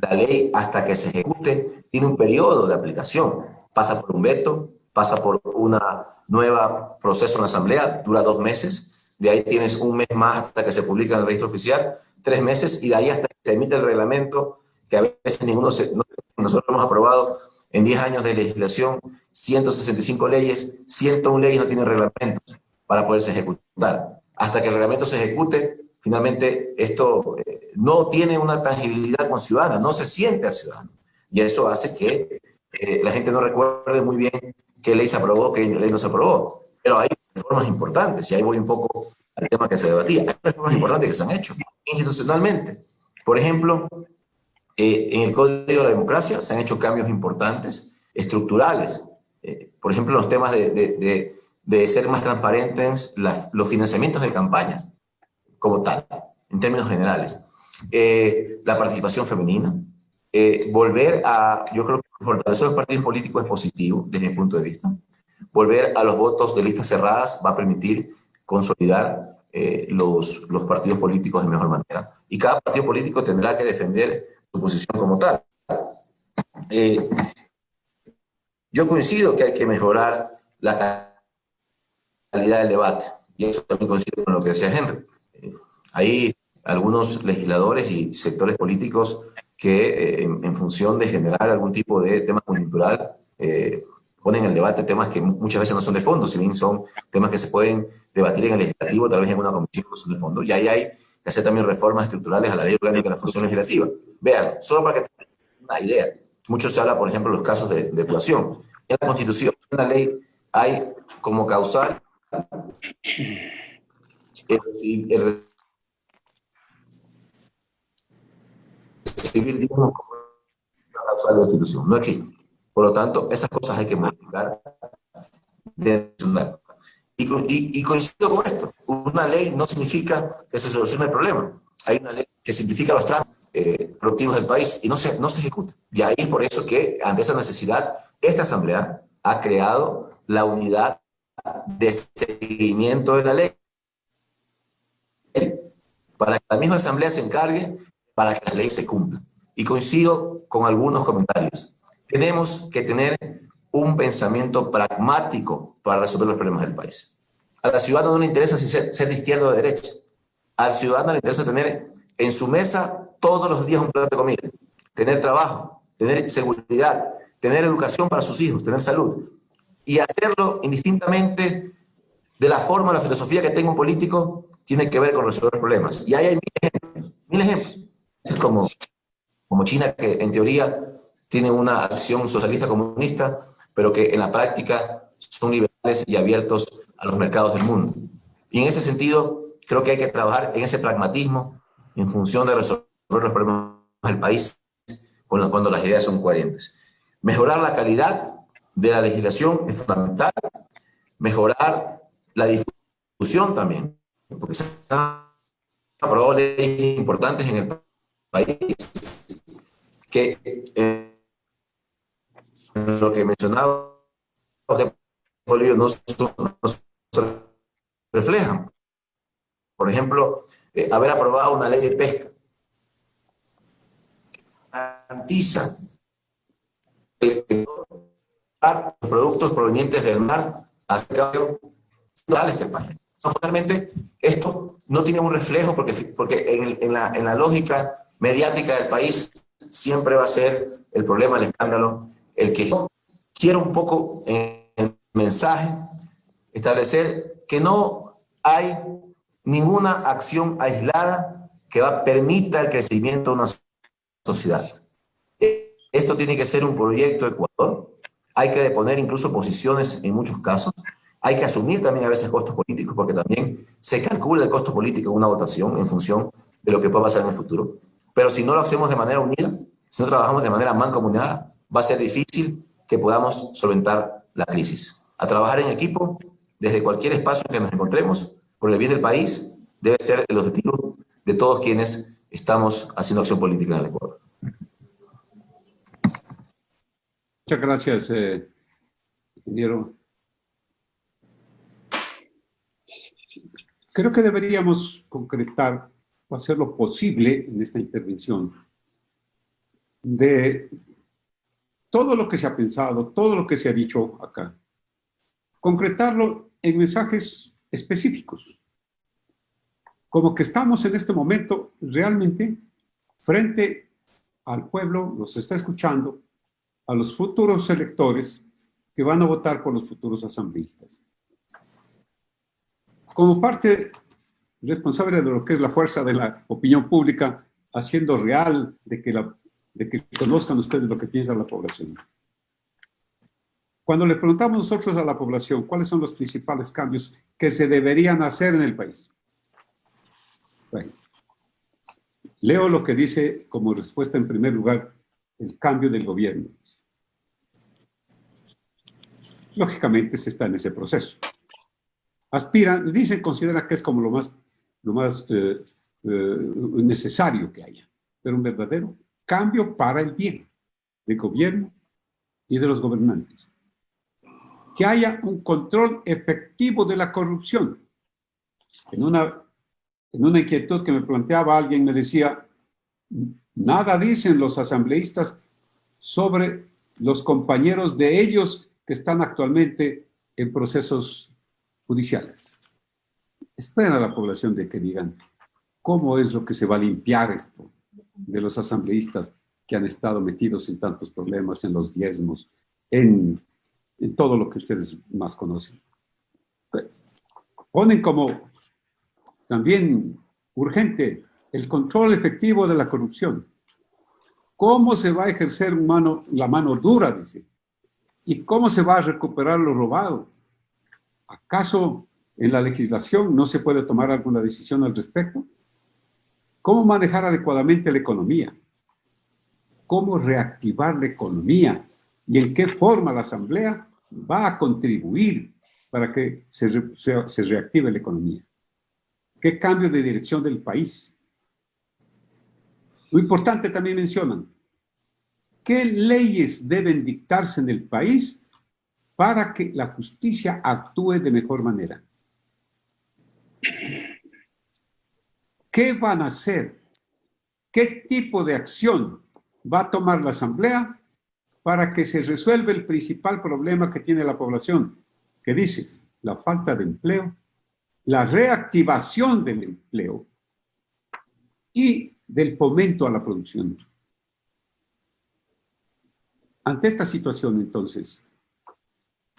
la ley hasta que se ejecute tiene un periodo de aplicación. Pasa por un veto, pasa por una nueva proceso en la Asamblea, dura 2 meses, de ahí tienes un mes más hasta que se publica en el registro oficial, 3 meses, y de ahí hasta que se emite el reglamento, que a veces nosotros hemos aprobado en 10 años de legislación 165 leyes, 101 leyes no tienen reglamentos para poderse ejecutar. Hasta que el reglamento se ejecute, finalmente esto no tiene una tangibilidad con ciudadana, no se siente al ciudadano. Y eso hace que la gente no recuerde muy bien qué ley se aprobó, qué ley no se aprobó. Pero hay reformas importantes, y ahí voy un poco al tema que se debatía. Hay reformas importantes que se han hecho institucionalmente. Por ejemplo, en el Código de la Democracia se han hecho cambios importantes, estructurales. Por ejemplo, los temas de ser más transparentes los financiamientos de campañas, como tal, en términos generales. La participación femenina, volver a, yo creo que fortalecer los partidos políticos es positivo, desde mi punto de vista. Volver a los votos de listas cerradas va a permitir consolidar los partidos políticos de mejor manera. Y cada partido político tendrá que defender su posición como tal. Yo coincido que hay que mejorar la calidad del debate, y eso también coincido con lo que decía Henry. Hay algunos legisladores y sectores políticos que en función de generar algún tipo de tema coyuntural ponen en el debate temas que muchas veces no son de fondo, si bien son temas que se pueden debatir en el legislativo, tal vez en una comisión, no son de fondo. Y ahí hay que hacer también reformas estructurales a la ley orgánica de la función legislativa. Vean, solo para que tengan una idea, mucho se habla, por ejemplo, de los casos de depuración. En la Constitución, en la ley, hay como causal el recibir, digamos, como una causal de destitución. No existe. Por lo tanto, esas cosas hay que modificar. Y coincido con esto. Una ley no significa que se solucione el problema. Hay una ley que simplifica los trámites productivos del país y no se ejecuta. Y ahí es por eso que, ante esa necesidad, esta Asamblea ha creado la unidad de seguimiento de la ley, para que la misma Asamblea se encargue para que la ley se cumpla. Y coincido con algunos comentarios. Tenemos que tener un pensamiento pragmático para resolver los problemas del país. A la ciudadana no le interesa si ser de izquierda o de derecha. Al ciudadano le interesa tener en su mesa todos los días un plato de comida, tener trabajo, tener seguridad, tener educación para sus hijos, tener salud. Y hacerlo indistintamente de la forma, la filosofía que tenga un político, tiene que ver con resolver problemas. Y ahí hay mil ejemplos. Es como China, que en teoría tiene una acción socialista comunista, pero que en la práctica son liberales y abiertos a los mercados del mundo. Y en ese sentido, creo que hay que trabajar en ese pragmatismo en función de resolver los problemas del país cuando las ideas son coherentes. Mejorar la calidad de la legislación es fundamental. Mejorar la difusión también, porque se han aprobado leyes importantes en el país que lo que mencionaba Bolivia no se reflejan. Por ejemplo, haber aprobado una ley de pesca que garantiza los productos provenientes del mar hacia que el país. Finalmente, esto no tiene un reflejo porque en la lógica mediática del país siempre va a ser el problema, el escándalo, el que quiero un poco en el mensaje establecer que no hay ninguna acción aislada que permita el crecimiento de una sociedad. Esto tiene que ser un proyecto de Ecuador. Hay que deponer incluso posiciones en muchos casos. Hay que asumir también a veces costos políticos, porque también se calcula el costo político en una votación en función de lo que pueda pasar en el futuro. Pero si no lo hacemos de manera unida, Si no trabajamos de manera mancomunada, va a ser difícil que podamos solventar la crisis. A trabajar en equipo, desde cualquier espacio en que nos encontremos, por el bien del país, debe ser el objetivo de todos quienes estamos haciendo acción política en el Ecuador. Muchas gracias, ingeniero. Creo que deberíamos concretar o hacer lo posible en esta intervención de todo lo que se ha pensado, todo lo que se ha dicho acá, concretarlo en mensajes específicos, como que estamos en este momento realmente frente al pueblo, los está escuchando, a los futuros electores que van a votar por los futuros asambleístas. Como parte responsable de lo que es la fuerza de la opinión pública, haciendo real de que conozcan ustedes lo que piensa la población. Cuando le preguntamos nosotros a la población cuáles son los principales cambios que se deberían hacer en el país. Bueno, leo lo que dice como respuesta en primer lugar el cambio del gobierno. Lógicamente se está en ese proceso. Aspiran, dicen, consideran que es como lo más necesario que haya, pero un verdadero cambio para el bien del gobierno y de los gobernantes. Que haya un control efectivo de la corrupción. En una inquietud que me planteaba alguien, me decía, nada dicen los asambleístas sobre los compañeros de ellos que están actualmente en procesos judiciales. Esperan a la población de que digan cómo es lo que se va a limpiar esto de los asambleístas que han estado metidos en tantos problemas, en los diezmos, en todo lo que ustedes más conocen. Ponen como también urgente el control efectivo de la corrupción. ¿Cómo se va a ejercer la mano dura, dice? ¿Y cómo se va a recuperar lo robado? ¿Acaso en la legislación no se puede tomar alguna decisión al respecto? ¿Cómo manejar adecuadamente la economía? ¿Cómo reactivar la economía? ¿Y en qué forma la Asamblea va a contribuir para que se reactive la economía? ¿Qué cambio de dirección del país? Lo importante también mencionan, ¿qué leyes deben dictarse en el país para que la justicia actúe de mejor manera? ¿Qué van a hacer? ¿Qué tipo de acción va a tomar la Asamblea para que se resuelva el principal problema que tiene la población? Que dice, la falta de empleo, la reactivación del empleo y del fomento a la producción. Ante esta situación, entonces,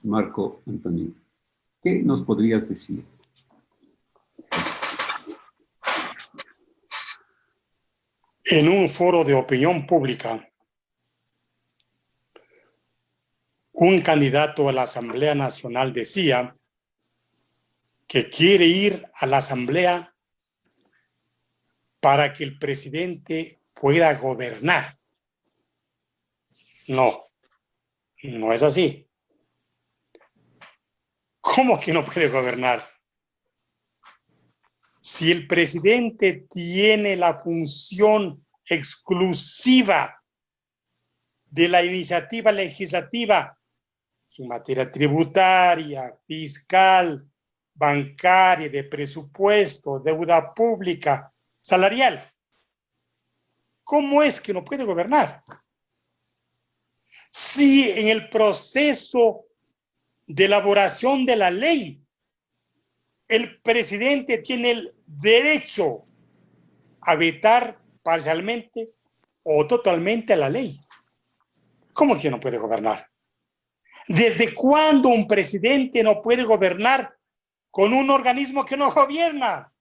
Marco Antonio, ¿qué nos podrías decir? En un foro de opinión pública, un candidato a la Asamblea Nacional decía que quiere ir a la Asamblea para que el presidente pueda gobernar. No, no es así. ¿Cómo que no puede gobernar? Si el presidente tiene la función exclusiva de la iniciativa legislativa en materia tributaria, fiscal, bancaria, de presupuesto, deuda pública, salarial, ¿cómo es que no puede gobernar? Si en el proceso de elaboración de la ley, el presidente tiene el derecho a vetar parcialmente o totalmente la ley, ¿cómo que no puede gobernar? ¿Desde cuándo un presidente no puede gobernar con un organismo que no gobierna?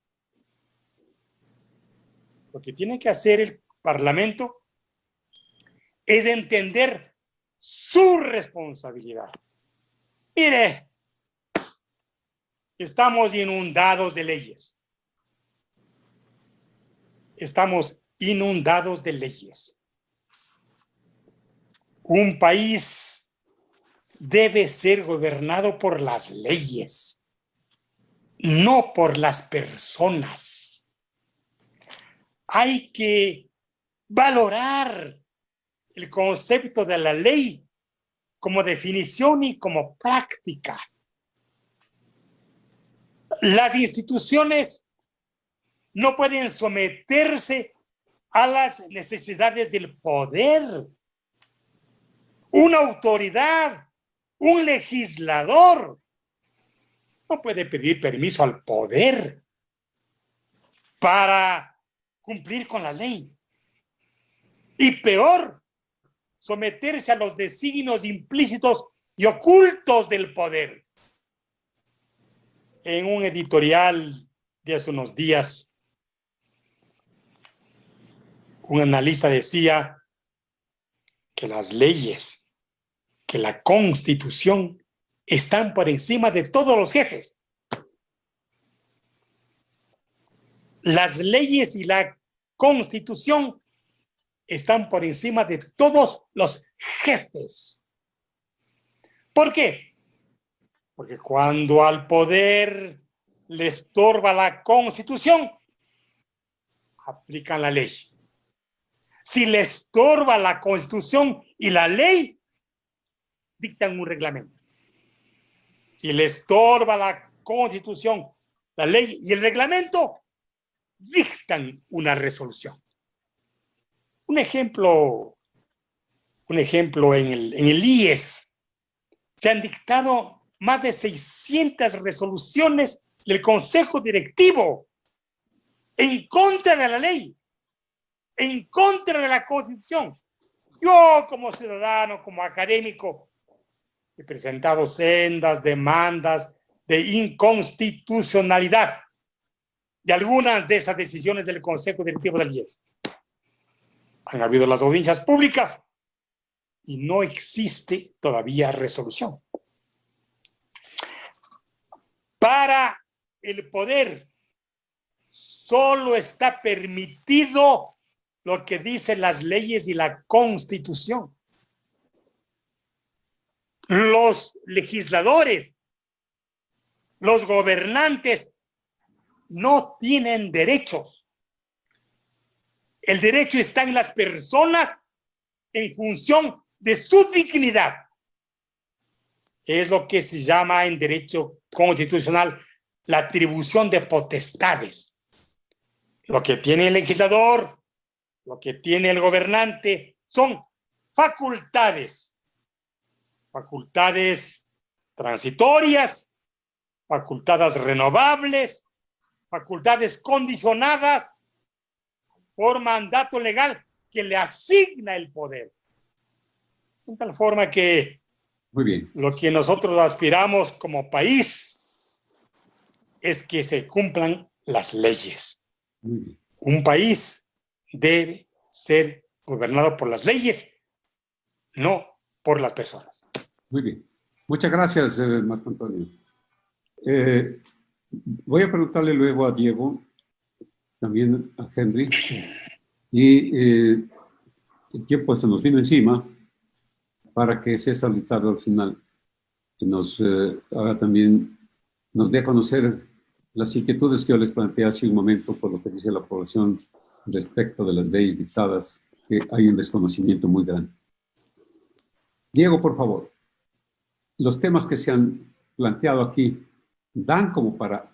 Lo que tiene que hacer el Parlamento es entender su responsabilidad. Mire, estamos inundados de leyes. Estamos inundados de leyes. Un país debe ser gobernado por las leyes, no por las personas. Hay que valorar el concepto de la ley como definición y como práctica. Las instituciones no pueden someterse a las necesidades del poder. Una autoridad, un legislador, no puede pedir permiso al poder para cumplir con la ley. Y peor, someterse a los designios implícitos y ocultos del poder. En un editorial de hace unos días, un analista decía que las leyes, que la Constitución están por encima de todos los jefes. Las leyes y la Constitución están por encima de todos los jefes. ¿Por qué? Porque cuando al poder le estorba la Constitución, aplican la ley. Si le estorba la Constitución y la ley, dictan un reglamento. Si le estorba la Constitución, la ley y el reglamento, dictan una resolución. Un ejemplo en el IES. Se han dictado más de 600 resoluciones del Consejo Directivo en contra de la ley, en contra de la Constitución. Yo, como ciudadano, como académico, he presentado sendas demandas de inconstitucionalidad de algunas de esas decisiones del Consejo Directivo del IES. Han habido las audiencias públicas y no existe todavía resolución. Para el poder solo está permitido lo que dicen las leyes y la Constitución. Los legisladores, los gobernantes no tienen derechos. El derecho está en las personas en función de su dignidad. Es lo que se llama en derecho constitucional la atribución de potestades. Lo que tiene el legislador, lo que tiene el gobernante son facultades. Facultades transitorias, facultades renovables, facultades condicionadas por mandato legal que le asigna el poder. De tal forma que Muy bien. lo que nosotros aspiramos como país es que se cumplan las leyes. Muy bien. Un país debe ser gobernado por las leyes, no por las personas. Muy bien. Muchas gracias, Marco Antonio. Voy a preguntarle luego a Diego, también a Henry, y el tiempo se nos vino encima para que César Litardo al final nos haga también, nos dé a conocer las inquietudes que yo les planteé hace un momento por lo que dice la población respecto de las leyes dictadas, que hay un desconocimiento muy grande. Diego, por favor. Los temas que se han planteado aquí dan como para,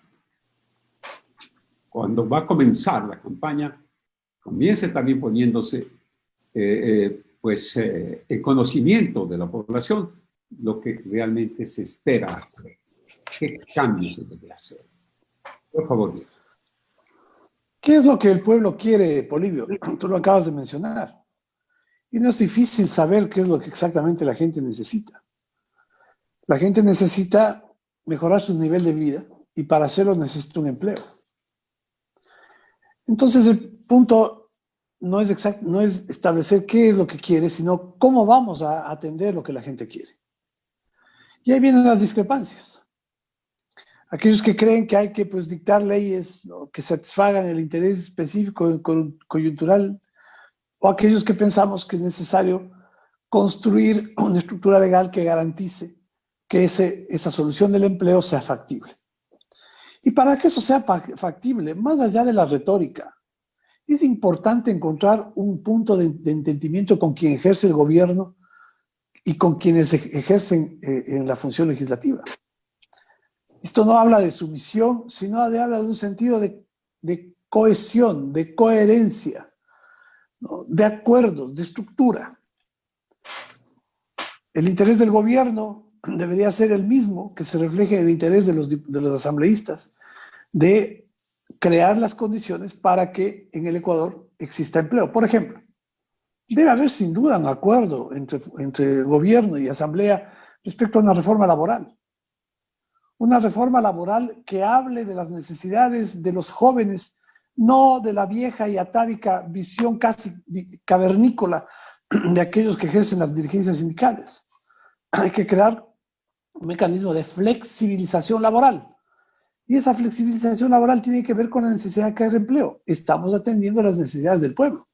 cuando va a comenzar la campaña, comience también poniéndose en conocimiento de la población lo que realmente se espera hacer. ¿Qué cambios se debe hacer? Por favor, Diego. ¿Qué es lo que el pueblo quiere, Polibio? Tú lo acabas de mencionar. Y no es difícil saber qué es lo que exactamente la gente necesita. La gente necesita mejorar su nivel de vida y para hacerlo necesita un empleo. Entonces el punto no es establecer qué es lo que quiere, sino cómo vamos a atender lo que la gente quiere. Y ahí vienen las discrepancias. Aquellos que creen que hay que dictar leyes, ¿no?, que satisfagan el interés específico coyuntural, o aquellos que pensamos que es necesario construir una estructura legal que garantice que esa solución del empleo sea factible. Y para que eso sea factible, más allá de la retórica, es importante encontrar un punto de entendimiento con quien ejerce el gobierno y con quienes ejercen en la función legislativa. Esto no habla de sumisión, sino habla de un sentido de cohesión, de coherencia, ¿no? De acuerdos, de estructura. El interés del gobierno debería ser el mismo que se refleje en el interés de los asambleístas, de crear las condiciones para que en el Ecuador exista empleo. Por ejemplo, debe haber sin duda un acuerdo entre gobierno y asamblea respecto a una reforma laboral. Una reforma laboral que hable de las necesidades de los jóvenes, no de la vieja y atávica visión casi cavernícola de aquellos que ejercen las dirigencias sindicales. Hay que crear un mecanismo de flexibilización laboral. Y esa flexibilización laboral tiene que ver con la necesidad de crear empleo. Estamos atendiendo las necesidades del pueblo,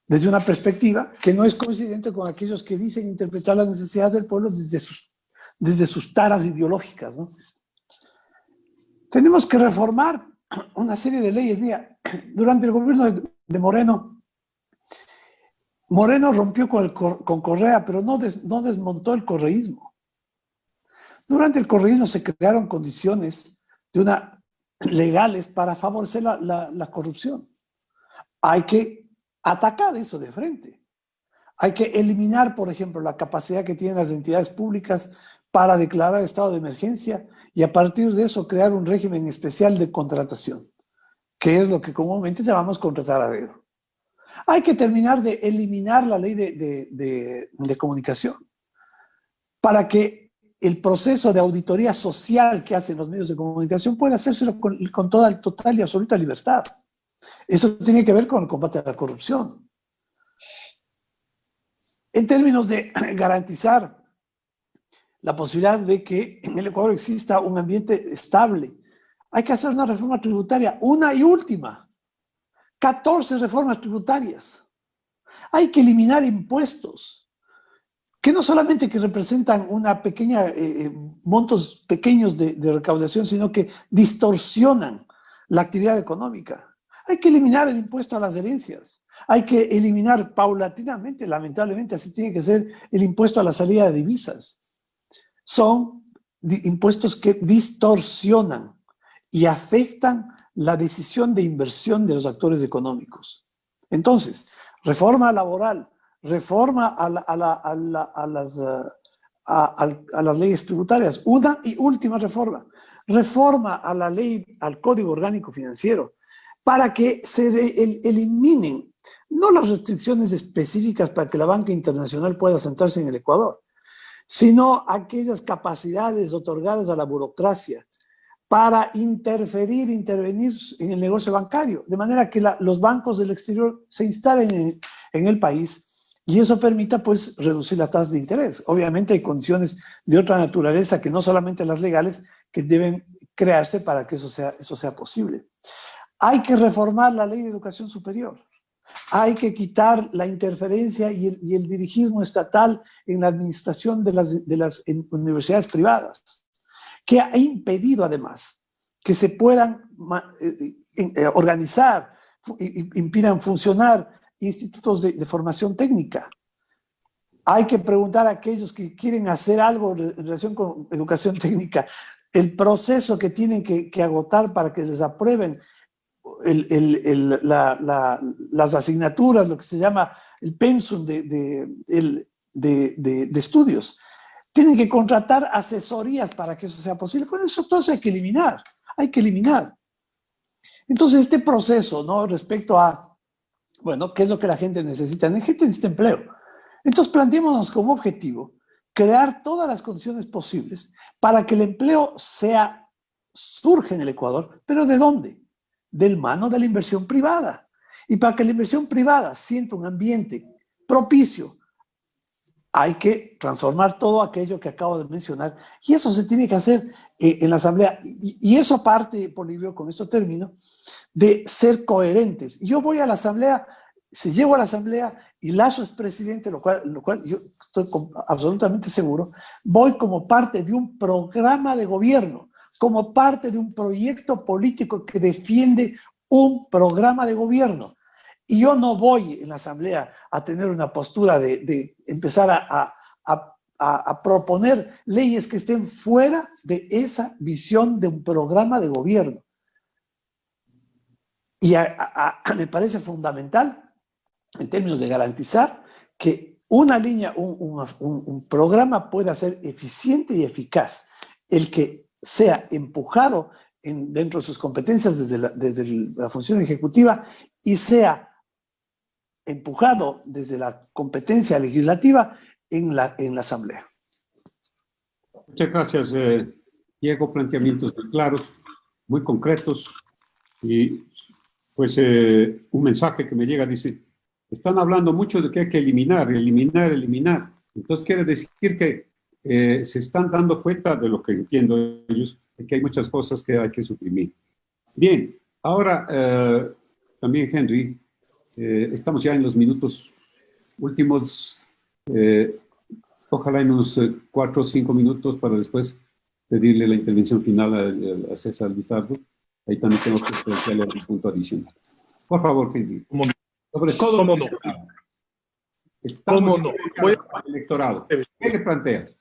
desde una perspectiva que no es coincidente con aquellos que dicen interpretar las necesidades del pueblo desde sus taras ideológicas, ¿no? Tenemos que reformar una serie de leyes. Mira, durante el gobierno de Moreno, Moreno rompió con Correa, pero no desmontó el correísmo. Durante el correísmo se crearon condiciones legales para favorecer la corrupción. Hay que atacar eso de frente. Hay que eliminar, por ejemplo, la capacidad que tienen las entidades públicas para declarar estado de emergencia y a partir de eso crear un régimen especial de contratación, que es lo que comúnmente llamamos contratar a dedo. Hay que terminar de eliminar la ley de comunicación para que el proceso de auditoría social que hacen los medios de comunicación pueda hacérselo con toda total y absoluta libertad. Eso tiene que ver con el combate a la corrupción. En términos de garantizar la posibilidad de que en el Ecuador exista un ambiente estable, hay que hacer una reforma tributaria, una y última. 14 reformas tributarias. Hay que eliminar impuestos que no solamente que representan una pequeña, montos pequeños de recaudación, sino que distorsionan la actividad económica. Hay que eliminar el impuesto a las herencias. Hay que eliminar paulatinamente, lamentablemente así tiene que ser, el impuesto a la salida de divisas. Son impuestos que distorsionan y afectan la decisión de inversión de los actores económicos. Entonces, reforma laboral, reforma a las leyes tributarias, una y última reforma a la ley, al Código Orgánico Financiero, para que se eliminen no las restricciones específicas para que la banca internacional pueda sentarse en el Ecuador, sino aquellas capacidades otorgadas a la burocracia para intervenir en el negocio bancario, de manera que los bancos del exterior se instalen en el país y eso permita pues reducir las tasas de interés. Obviamente hay condiciones de otra naturaleza que no solamente las legales que deben crearse para que eso sea posible. Hay que reformar la ley de educación superior. Hay que quitar la interferencia y el dirigismo estatal en la administración de las universidades privadas, que ha impedido además que se puedan organizar, impidan funcionar institutos de formación técnica. Hay que preguntar a aquellos que quieren hacer algo en relación con educación técnica, el proceso que tienen que agotar para que les aprueben las asignaturas, lo que se llama el pensum de estudios. Tienen que contratar asesorías para que eso sea posible. Con eso todo eso hay que eliminar. Hay que eliminar. Entonces, este proceso, ¿no? Respecto a, bueno, ¿qué es lo que la gente necesita? La gente necesita empleo. Entonces, planteémonos como objetivo crear todas las condiciones posibles para que el empleo surge en el Ecuador. ¿Pero de dónde? Del mano de la inversión privada. Y para que la inversión privada sienta un ambiente propicio, hay que transformar todo aquello que acabo de mencionar. Y eso se tiene que hacer en la Asamblea. Y eso parte, Polibio, con esto termino, de ser coherentes. Yo voy a la Asamblea, si llego a la Asamblea y Lasso es presidente, lo cual yo estoy absolutamente seguro, voy como parte de un programa de gobierno, como parte de un proyecto político que defiende un programa de gobierno. Y yo no voy en la Asamblea a tener una postura de empezar a proponer leyes que estén fuera de esa visión de un programa de gobierno. Y me parece fundamental, en términos de garantizar que una línea, un programa pueda ser eficiente y eficaz, el que sea empujado dentro de sus competencias desde la función ejecutiva y sea empujado desde la competencia legislativa en la Asamblea. Muchas gracias, Diego. Planteamientos muy claros, muy concretos. Y pues un mensaje que me llega dice, están hablando mucho de que hay que eliminar. Entonces quiere decir que se están dando cuenta de lo que entiendo ellos, de que hay muchas cosas que hay que suprimir. Bien, ahora también, Henry, estamos ya en los minutos últimos, ojalá en unos 4 o 5 minutos para después pedirle la intervención final a César Lizardo. Ahí también tengo que plantearle un punto adicional. Por favor, Henry. Sobre todo. ¿Cómo no? Estamos ¿Cómo no? en el electorado. ¿Qué le planteas?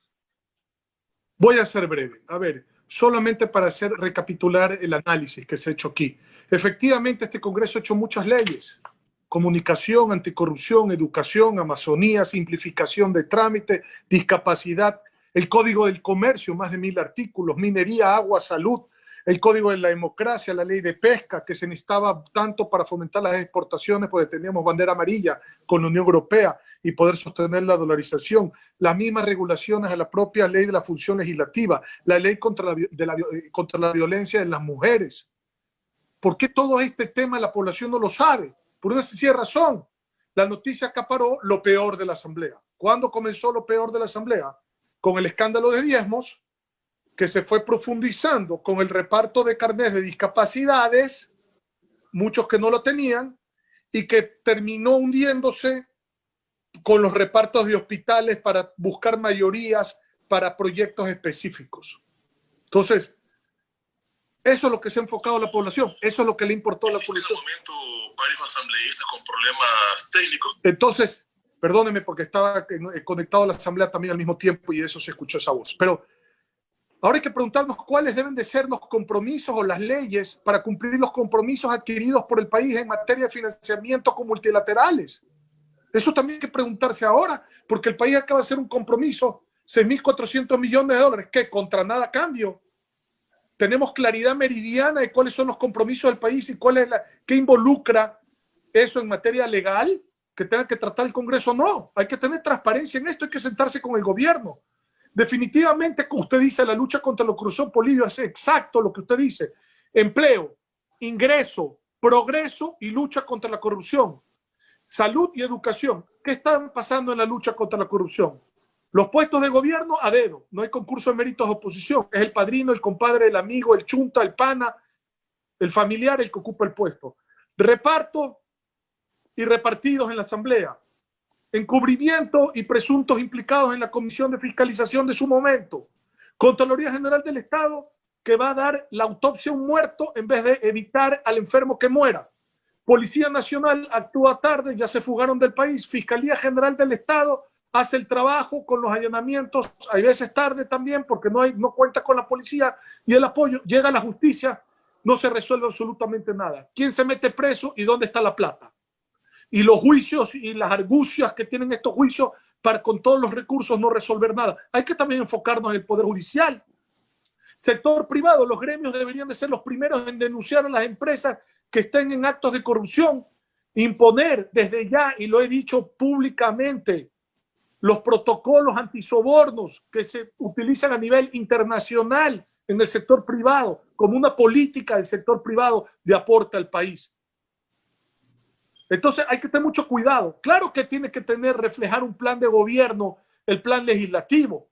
Voy a ser breve. A ver, solamente para recapitular el análisis que se ha hecho aquí. Efectivamente, este Congreso ha hecho muchas leyes. Comunicación, anticorrupción, educación, Amazonía, simplificación de trámite, discapacidad, el Código del Comercio, más de 1000 artículos, minería, agua, salud, el Código de la Democracia, la ley de pesca, que se necesitaba tanto para fomentar las exportaciones, porque teníamos bandera amarilla con la Unión Europea y poder sostener la dolarización, las mismas regulaciones a la propia ley de la función legislativa, la ley contra la violencia de las mujeres. ¿Por qué todo este tema la población no lo sabe? Por una sencilla razón. La noticia acaparó lo peor de la Asamblea. ¿Cuándo comenzó lo peor de la Asamblea? Con el escándalo de diezmos, que se fue profundizando con el reparto de carnets de discapacidades, muchos que no lo tenían, y que terminó hundiéndose con los repartos de hospitales para buscar mayorías para proyectos específicos. Entonces, eso es lo que se ha enfocado a la población, eso es lo que le importó a la población. En este momento, varios asambleístas con problemas técnicos. Entonces, perdónenme porque estaba conectado a la asamblea también al mismo tiempo y eso se escuchó esa voz. Pero ahora hay que preguntarnos cuáles deben de ser los compromisos o las leyes para cumplir los compromisos adquiridos por el país en materia de financiamiento con multilaterales. Eso también hay que preguntarse ahora, porque el país acaba de hacer un compromiso, 6.400 millones de dólares, que contra nada cambio. Tenemos claridad meridiana de cuáles son los compromisos del país y qué involucra eso en materia legal, que tenga que tratar el Congreso. No, hay que tener transparencia en esto, hay que sentarse con el gobierno. Definitivamente, como usted dice, la lucha contra la corrupción política es exacto lo que usted dice. Empleo, ingreso, progreso y lucha contra la corrupción. Salud y educación. ¿Qué están pasando en la lucha contra la corrupción? Los puestos de gobierno a dedo. No hay concurso de méritos de oposición. Es el padrino, el compadre, el amigo, el chunta, el pana, el familiar el que ocupa el puesto. Reparto y repartidos en la asamblea. Encubrimiento y presuntos implicados en la comisión de fiscalización de su momento. Contraloría General del Estado que va a dar la autopsia a un muerto en vez de evitar al enfermo que muera. Policía Nacional actúa tarde, ya se fugaron del país. Fiscalía General del Estado hace el trabajo con los allanamientos, hay veces tarde también porque no cuenta con la policía y el apoyo. Llega a la justicia, no se resuelve absolutamente nada. ¿Quién se mete preso y dónde está la plata? Y los juicios y las argucias que tienen estos juicios para con todos los recursos no resolver nada. Hay que también enfocarnos en el Poder Judicial. Sector privado, los gremios deberían de ser los primeros en denunciar a las empresas que estén en actos de corrupción. Imponer desde ya, y lo he dicho públicamente, los protocolos antisobornos que se utilizan a nivel internacional en el sector privado como una política del sector privado de aporte al país. Entonces hay que tener mucho cuidado. Claro que tiene que reflejar un plan de gobierno, el plan legislativo.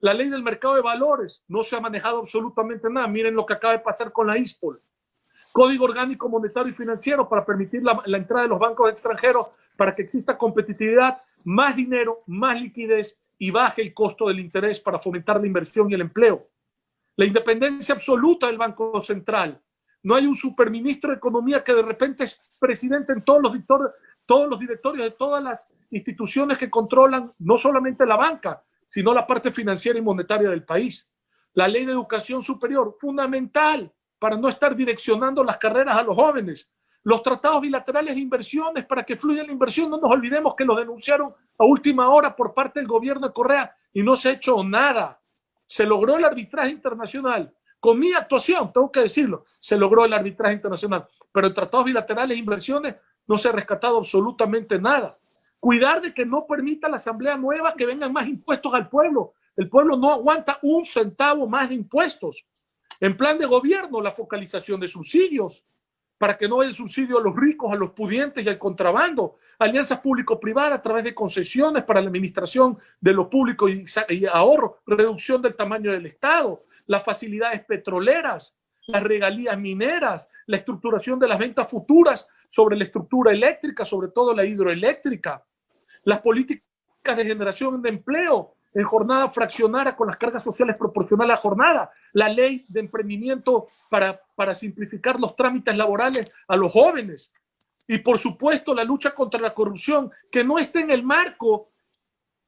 La ley del mercado de valores no se ha manejado absolutamente nada. Miren lo que acaba de pasar con la ISPOL. Código Orgánico Monetario y Financiero para permitir la entrada de los bancos extranjeros para que exista competitividad, más dinero, más liquidez y baje el costo del interés para fomentar la inversión y el empleo. La independencia absoluta del Banco Central. No hay un superministro de Economía que de repente es presidente en todos los directorios de todas las instituciones que controlan no solamente la banca, sino la parte financiera y monetaria del país. La ley de educación superior, fundamental para no estar direccionando las carreras a los jóvenes. Los tratados bilaterales de inversiones para que fluya la inversión. No nos olvidemos que los denunciaron a última hora por parte del gobierno de Correa y no se ha hecho nada. Se logró el arbitraje internacional. Con mi actuación, tengo que decirlo, se logró el arbitraje internacional. Pero en tratados bilaterales de inversiones no se ha rescatado absolutamente nada. Cuidar de que no permita la Asamblea Nueva que vengan más impuestos al pueblo. El pueblo no aguanta un centavo más de impuestos. En plan de gobierno, la focalización de subsidios, para que no vaya el subsidio a los ricos, a los pudientes y al contrabando. Alianzas público-privadas a través de concesiones para la administración de lo público y ahorro, reducción del tamaño del Estado, las facilidades petroleras, las regalías mineras, la estructuración de las ventas futuras sobre la estructura eléctrica, sobre todo la hidroeléctrica, las políticas de generación de empleo en jornada fraccionada con las cargas sociales proporcionales a la jornada, la ley de emprendimiento para simplificar los trámites laborales a los jóvenes y, por supuesto, la lucha contra la corrupción, que no esté en el marco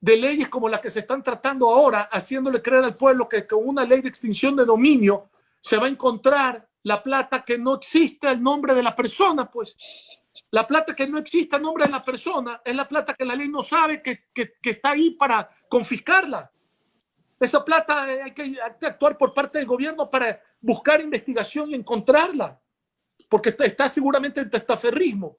de leyes como las que se están tratando ahora, haciéndole creer al pueblo que con una ley de extinción de dominio se va a encontrar la plata que no existe el nombre de la persona, pues. La plata que no existe el nombre de la persona es la plata que la ley no sabe que está ahí para confiscarla. Esa plata hay que actuar por parte del gobierno para buscar investigación y encontrarla, porque está seguramente en testaferrismo.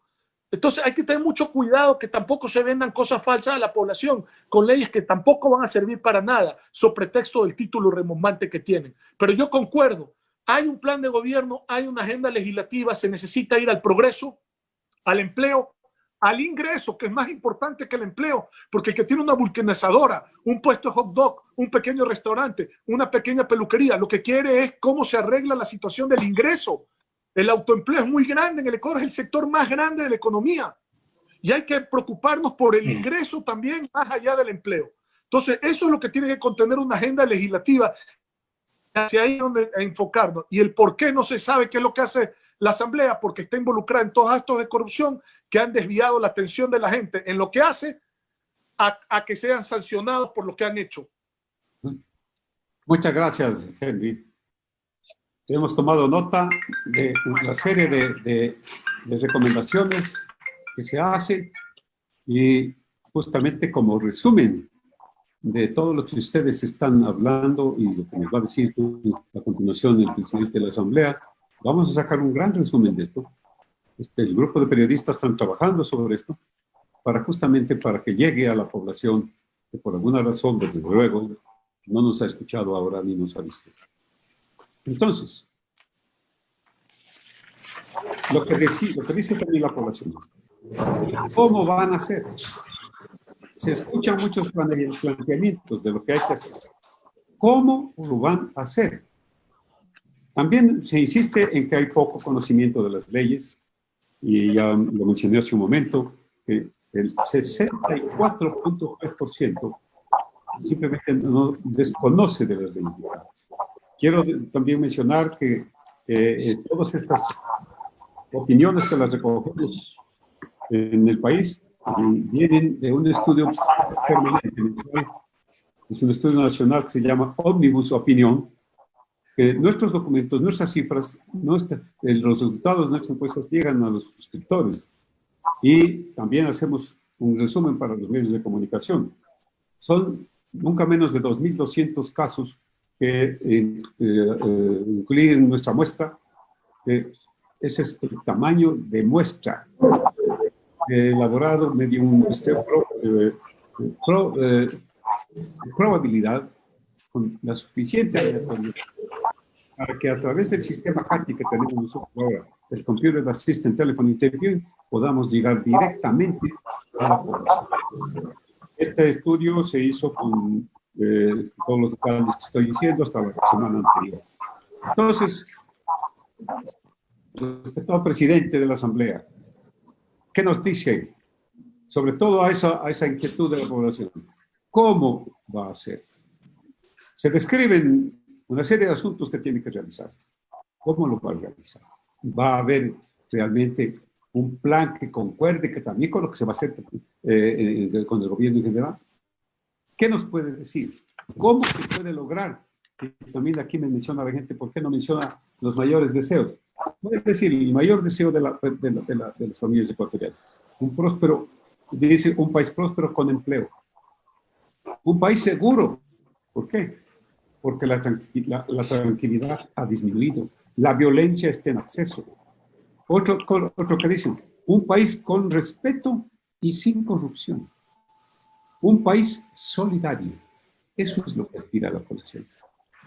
Entonces hay que tener mucho cuidado que tampoco se vendan cosas falsas a la población con leyes que tampoco van a servir para nada, sobre pretexto del título remontante que tienen. Pero yo concuerdo, hay un plan de gobierno, hay una agenda legislativa, se necesita ir al progreso, al empleo, al ingreso, que es más importante que el empleo, porque el que tiene una vulcanizadora, un puesto de hot dog, un pequeño restaurante, una pequeña peluquería, lo que quiere es cómo se arregla la situación del ingreso. El autoempleo es muy grande en el Ecuador, es el sector más grande de la economía. Y hay que preocuparnos por el ingreso también, más allá del empleo. Entonces, eso es lo que tiene que contener una agenda legislativa. Hacia ahí es donde enfocarnos. Y el por qué no se sabe qué es lo que hace la Asamblea, porque está involucrada en todos actos de corrupción que han desviado la atención de la gente en lo que hace a que sean sancionados por lo que han hecho. Muchas gracias, Henry. Hemos tomado nota de la serie de recomendaciones que se hace y justamente como resumen de todo lo que ustedes están hablando y lo que nos va a decir a continuación el presidente de la Asamblea, vamos a sacar un gran resumen de esto. El grupo de periodistas están trabajando sobre esto justamente para que llegue a la población que por alguna razón, desde luego, no nos ha escuchado ahora ni nos ha visto. Entonces, lo que dice también la población es, ¿cómo van a hacer? Se escuchan muchos planteamientos de lo que hay que hacer. ¿Cómo lo van a hacer? También se insiste en que hay poco conocimiento de las leyes, y ya lo mencioné hace un momento, que el 64.3% simplemente no desconoce de las leyes. Quiero también mencionar que todas estas opiniones que las recogemos en el país vienen de un estudio permanente, es un estudio nacional que se llama Omnibus Opinión, que nuestros documentos, nuestras cifras, los resultados de nuestras encuestas llegan a los suscriptores y también hacemos un resumen para los medios de comunicación. Son nunca menos de 2.200 casos que incluyen nuestra muestra. Ese es el tamaño de muestra elaborado mediante un probabilidad con la suficiente aleatoriedad para que a través del sistema HATI que tenemos nosotros ahora, el Computer Assisted Telephone Interview, podamos llegar directamente a la población. Este estudio se hizo con todos los detalles que estoy diciendo hasta la semana anterior. Entonces, respecto al presidente de la Asamblea, ¿qué nos dice sobre todo a esa inquietud de la población. ¿Cómo va a ser? Se describen una serie de asuntos que tiene que realizar. ¿Cómo lo va a realizar? ¿Va a haber realmente un plan que concuerde que también con lo que se va a hacer con el gobierno en general? ¿Qué nos puede decir? ¿Cómo se puede lograr? Y también aquí me menciona la gente, ¿por qué no menciona los mayores deseos? Puede decir, el mayor deseo de las familias ecuatorianas. Un próspero, dice, un país próspero con empleo. Un país seguro. ¿Por qué? Porque la tranquilidad ha disminuido. La violencia está en acceso. Otro que dicen, un país con respeto y sin corrupción. Un país solidario. Eso es lo que aspira la población.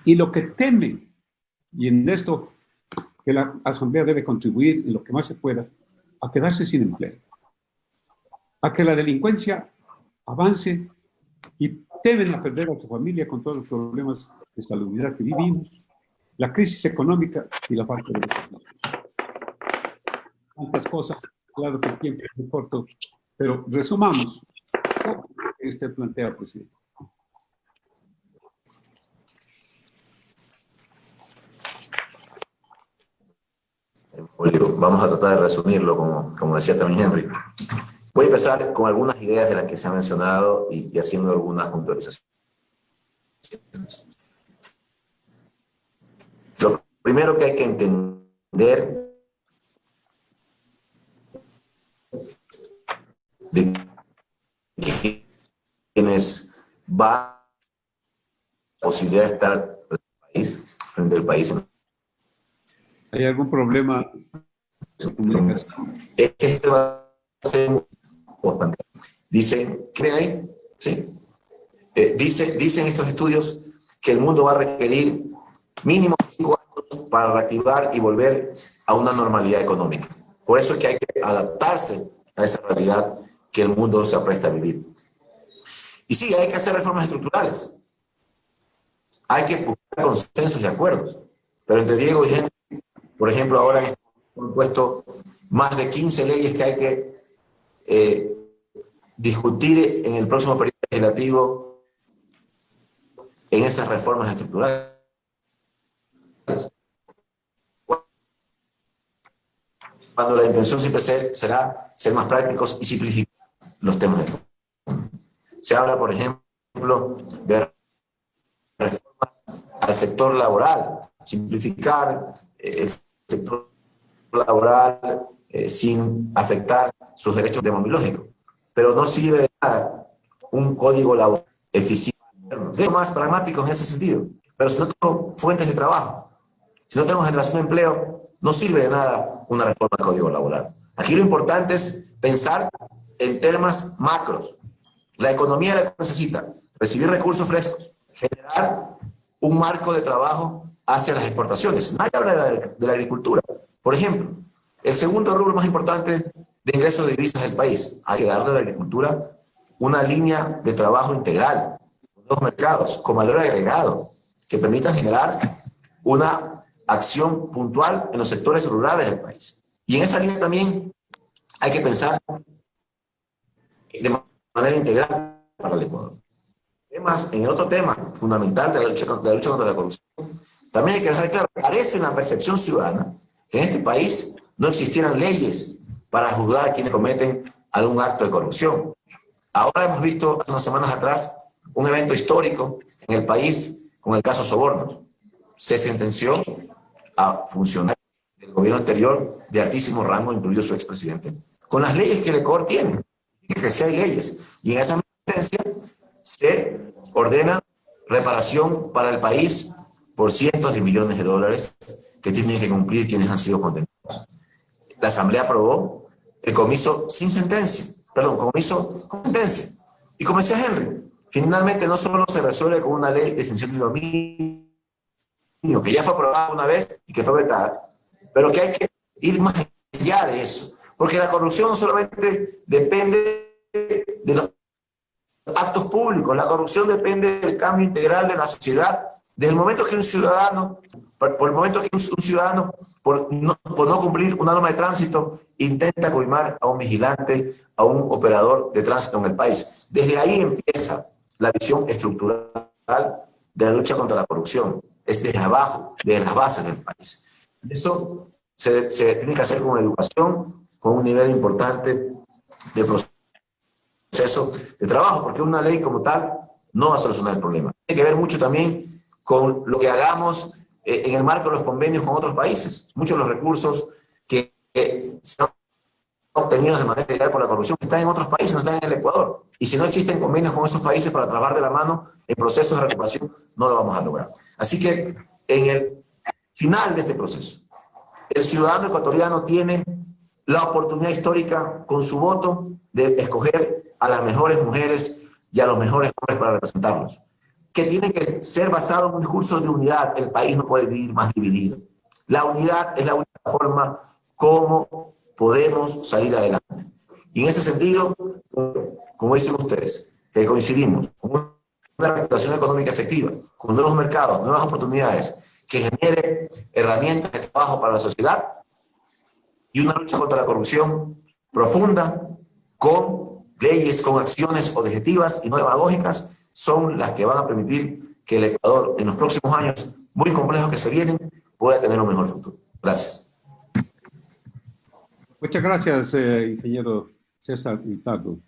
Y lo que temen, y en esto que la Asamblea debe contribuir en lo que más se pueda, a quedarse sin empleo. A que la delincuencia avance y temen a perder a su familia con todos los problemas de salubridad que vivimos, la crisis económica y la falta de servicios. Tantas cosas, claro que el tiempo es muy corto, pero resumamos lo que usted plantea, presidente. Vamos a tratar de resumirlo, como decía también Henry. Voy a empezar con algunas ideas de las que se han mencionado y haciendo algunas puntualizaciones. Lo primero que hay que entender de quienes va a la posibilidad de estar frente al país. ¿Hay algún problema de comunicación? Es que este va a ser importante. Dicen, ¿qué hay? ¿Sí? Dicen estos estudios que el mundo va a requerir mínimo 5 años para reactivar y volver a una normalidad económica. Por eso es que hay que adaptarse a esa realidad que el mundo se apresta a vivir. Y sí, hay que hacer reformas estructurales. Hay que buscar consensos y acuerdos. Pero entre Diego y Henry, por ejemplo, ahora han puesto más de 15 leyes que hay que discutir en el próximo periodo legislativo en esas reformas estructurales. Cuando la intención siempre será ser más prácticos y simplificar los temas de fondo. Se habla, por ejemplo, de reformas al sector laboral, simplificar el sector laboral sin afectar sus derechos demológicos. Pero no sirve de nada un código laboral eficiente. De más pragmáticos en ese sentido. Pero si no tengo fuentes de trabajo, si no tengo generación de empleo, no sirve de nada una reforma del código laboral. Aquí lo importante es pensar en temas macros. La economía necesita recibir recursos frescos, generar un marco de trabajo hacia las exportaciones. Nadie habla de la agricultura. Por ejemplo, el segundo rubro más importante de ingresos de divisas del país. Hay que darle a la agricultura una línea de trabajo integral, con 2 mercados, con valor agregado, que permitan generar una acción puntual en los sectores rurales del país. Y en esa línea también hay que pensar de manera integral para el Ecuador. Además, en el otro tema fundamental de la lucha contra la corrupción, también hay que dejar claro, parece en la percepción ciudadana que en este país no existieran leyes para juzgar a quienes cometen algún acto de corrupción. Ahora hemos visto, hace unas semanas atrás, un evento histórico en el país con el caso Sobornos. Se sentenció a funcionarios del gobierno anterior de altísimo rango, incluido su expresidente, con las leyes que el Ecuador tiene, que sí hay leyes. Y en esa sentencia se ordena reparación para el país por cientos de millones de dólares que tienen que cumplir quienes han sido condenados. La Asamblea aprobó el comiso sin sentencia, comiso con sentencia. Y como decía Henry, finalmente no solo se resuelve con una ley de exención de dominio, que ya fue aprobada una vez y que fue vetada, pero que hay que ir más allá de eso, porque la corrupción no solamente depende de los actos públicos, la corrupción depende del cambio integral de la sociedad, desde el momento que un ciudadano, por el momento que un ciudadano por no cumplir una norma de tránsito, intenta coimar a un vigilante, a un operador de tránsito en el país. Desde ahí empieza la visión estructural de la lucha contra la corrupción. Es desde abajo, desde las bases del país. Eso se tiene que hacer con educación, con un nivel importante de proceso de trabajo, porque una ley como tal no va a solucionar el problema. Tiene que ver mucho también con lo que hagamos en el marco de los convenios con otros países. Muchos de los recursos que se han obtenido de manera ilegal por la corrupción están en otros países, no están en el Ecuador. Y si no existen convenios con esos países para trabajar de la mano en procesos de recuperación, no lo vamos a lograr. Así que en el final de este proceso, el ciudadano ecuatoriano tiene la oportunidad histórica con su voto de escoger a las mejores mujeres y a los mejores hombres para representarlos, que tiene que ser basado en un discurso de unidad. El país no puede vivir más dividido. La unidad es la única forma como podemos salir adelante. Y en ese sentido, como dicen ustedes, que coincidimos con una recuperación económica efectiva, con nuevos mercados, nuevas oportunidades, que genere herramientas de trabajo para la sociedad y una lucha contra la corrupción profunda, con leyes, con acciones objetivas y no demagógicas, son las que van a permitir que el Ecuador, en los próximos años muy complejos que se vienen, pueda tener un mejor futuro. Gracias. Muchas gracias, ingeniero César Vitardo.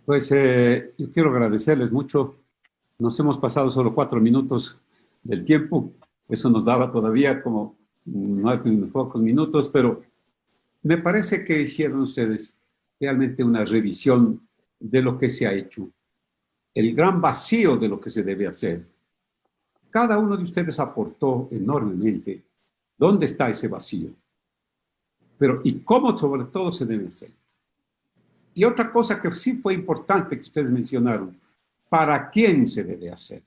Pues yo quiero agradecerles mucho. Nos hemos pasado solo 4 minutos del tiempo. Eso nos daba todavía como unos pocos minutos, pero me parece que hicieron ustedes realmente una revisión de lo que se ha hecho, el gran vacío de lo que se debe hacer. Cada uno de ustedes aportó enormemente. ¿Dónde está ese vacío? Pero, ¿y cómo sobre todo se debe hacer? Y otra cosa que sí fue importante que ustedes mencionaron, ¿para quién se debe hacer?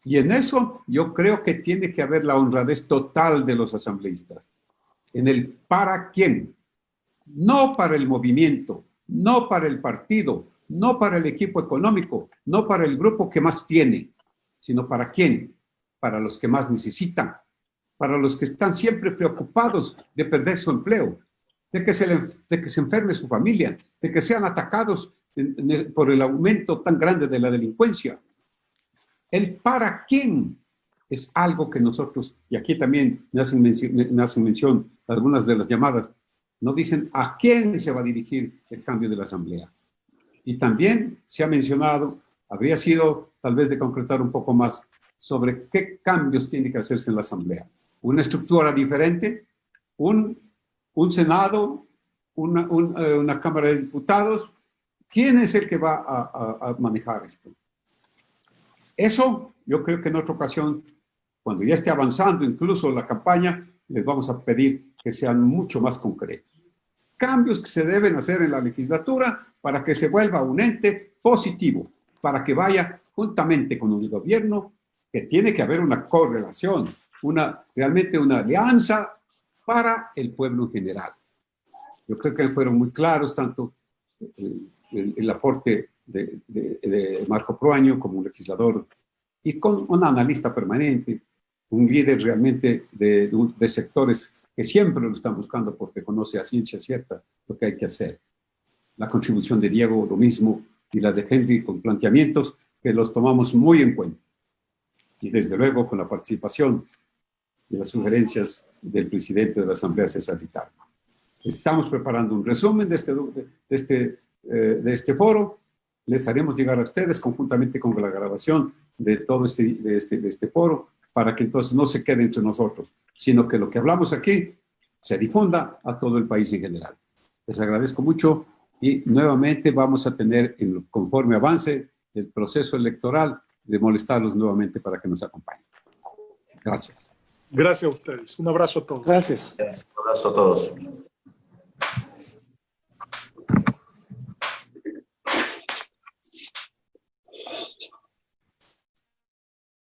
Y en eso yo creo que tiene que haber la honradez total de los asambleístas. En el para quién. No para el movimiento, no para el partido, no para el equipo económico, no para el grupo que más tiene, sino para quién. Para los que más necesitan, para los que están siempre preocupados de perder su empleo, de que se enferme su familia, de que sean atacados por el aumento tan grande de la delincuencia. El para quién es algo que nosotros, y aquí también me hacen mención algunas de las llamadas, no dicen a quién se va a dirigir el cambio de la Asamblea. Y también se ha mencionado, habría sido tal vez de concretar un poco más sobre qué cambios tiene que hacerse en la Asamblea. Una estructura diferente, un Senado, una Cámara de Diputados. ¿Quién es el que va a manejar esto? Eso yo creo que en otra ocasión, cuando ya esté avanzando incluso la campaña, les vamos a pedir que sean mucho más concretos. Cambios que se deben hacer en la legislatura para que se vuelva un ente positivo, para que vaya juntamente con el gobierno, que tiene que haber una correlación, realmente una alianza para el pueblo en general. Yo creo que fueron muy claros tanto el aporte de Marco Proaño como un legislador y con un analista permanente, un líder realmente de sectores que siempre lo están buscando porque conoce a ciencia cierta lo que hay que hacer. La contribución de Diego, lo mismo, y la de Henry con planteamientos que los tomamos muy en cuenta. Y desde luego con la participación y las sugerencias del presidente de la Asamblea, César Vitardo. Estamos preparando un resumen de este foro. Les haremos llegar a ustedes conjuntamente con la grabación de todo este foro para que entonces no se quede entre nosotros, sino que lo que hablamos aquí se difunda a todo el país en general. Les agradezco mucho y nuevamente vamos a tener, conforme avance el proceso electoral, de molestarlos nuevamente para que nos acompañen. Gracias. Gracias a ustedes. Un abrazo a todos. Gracias. Un abrazo a todos.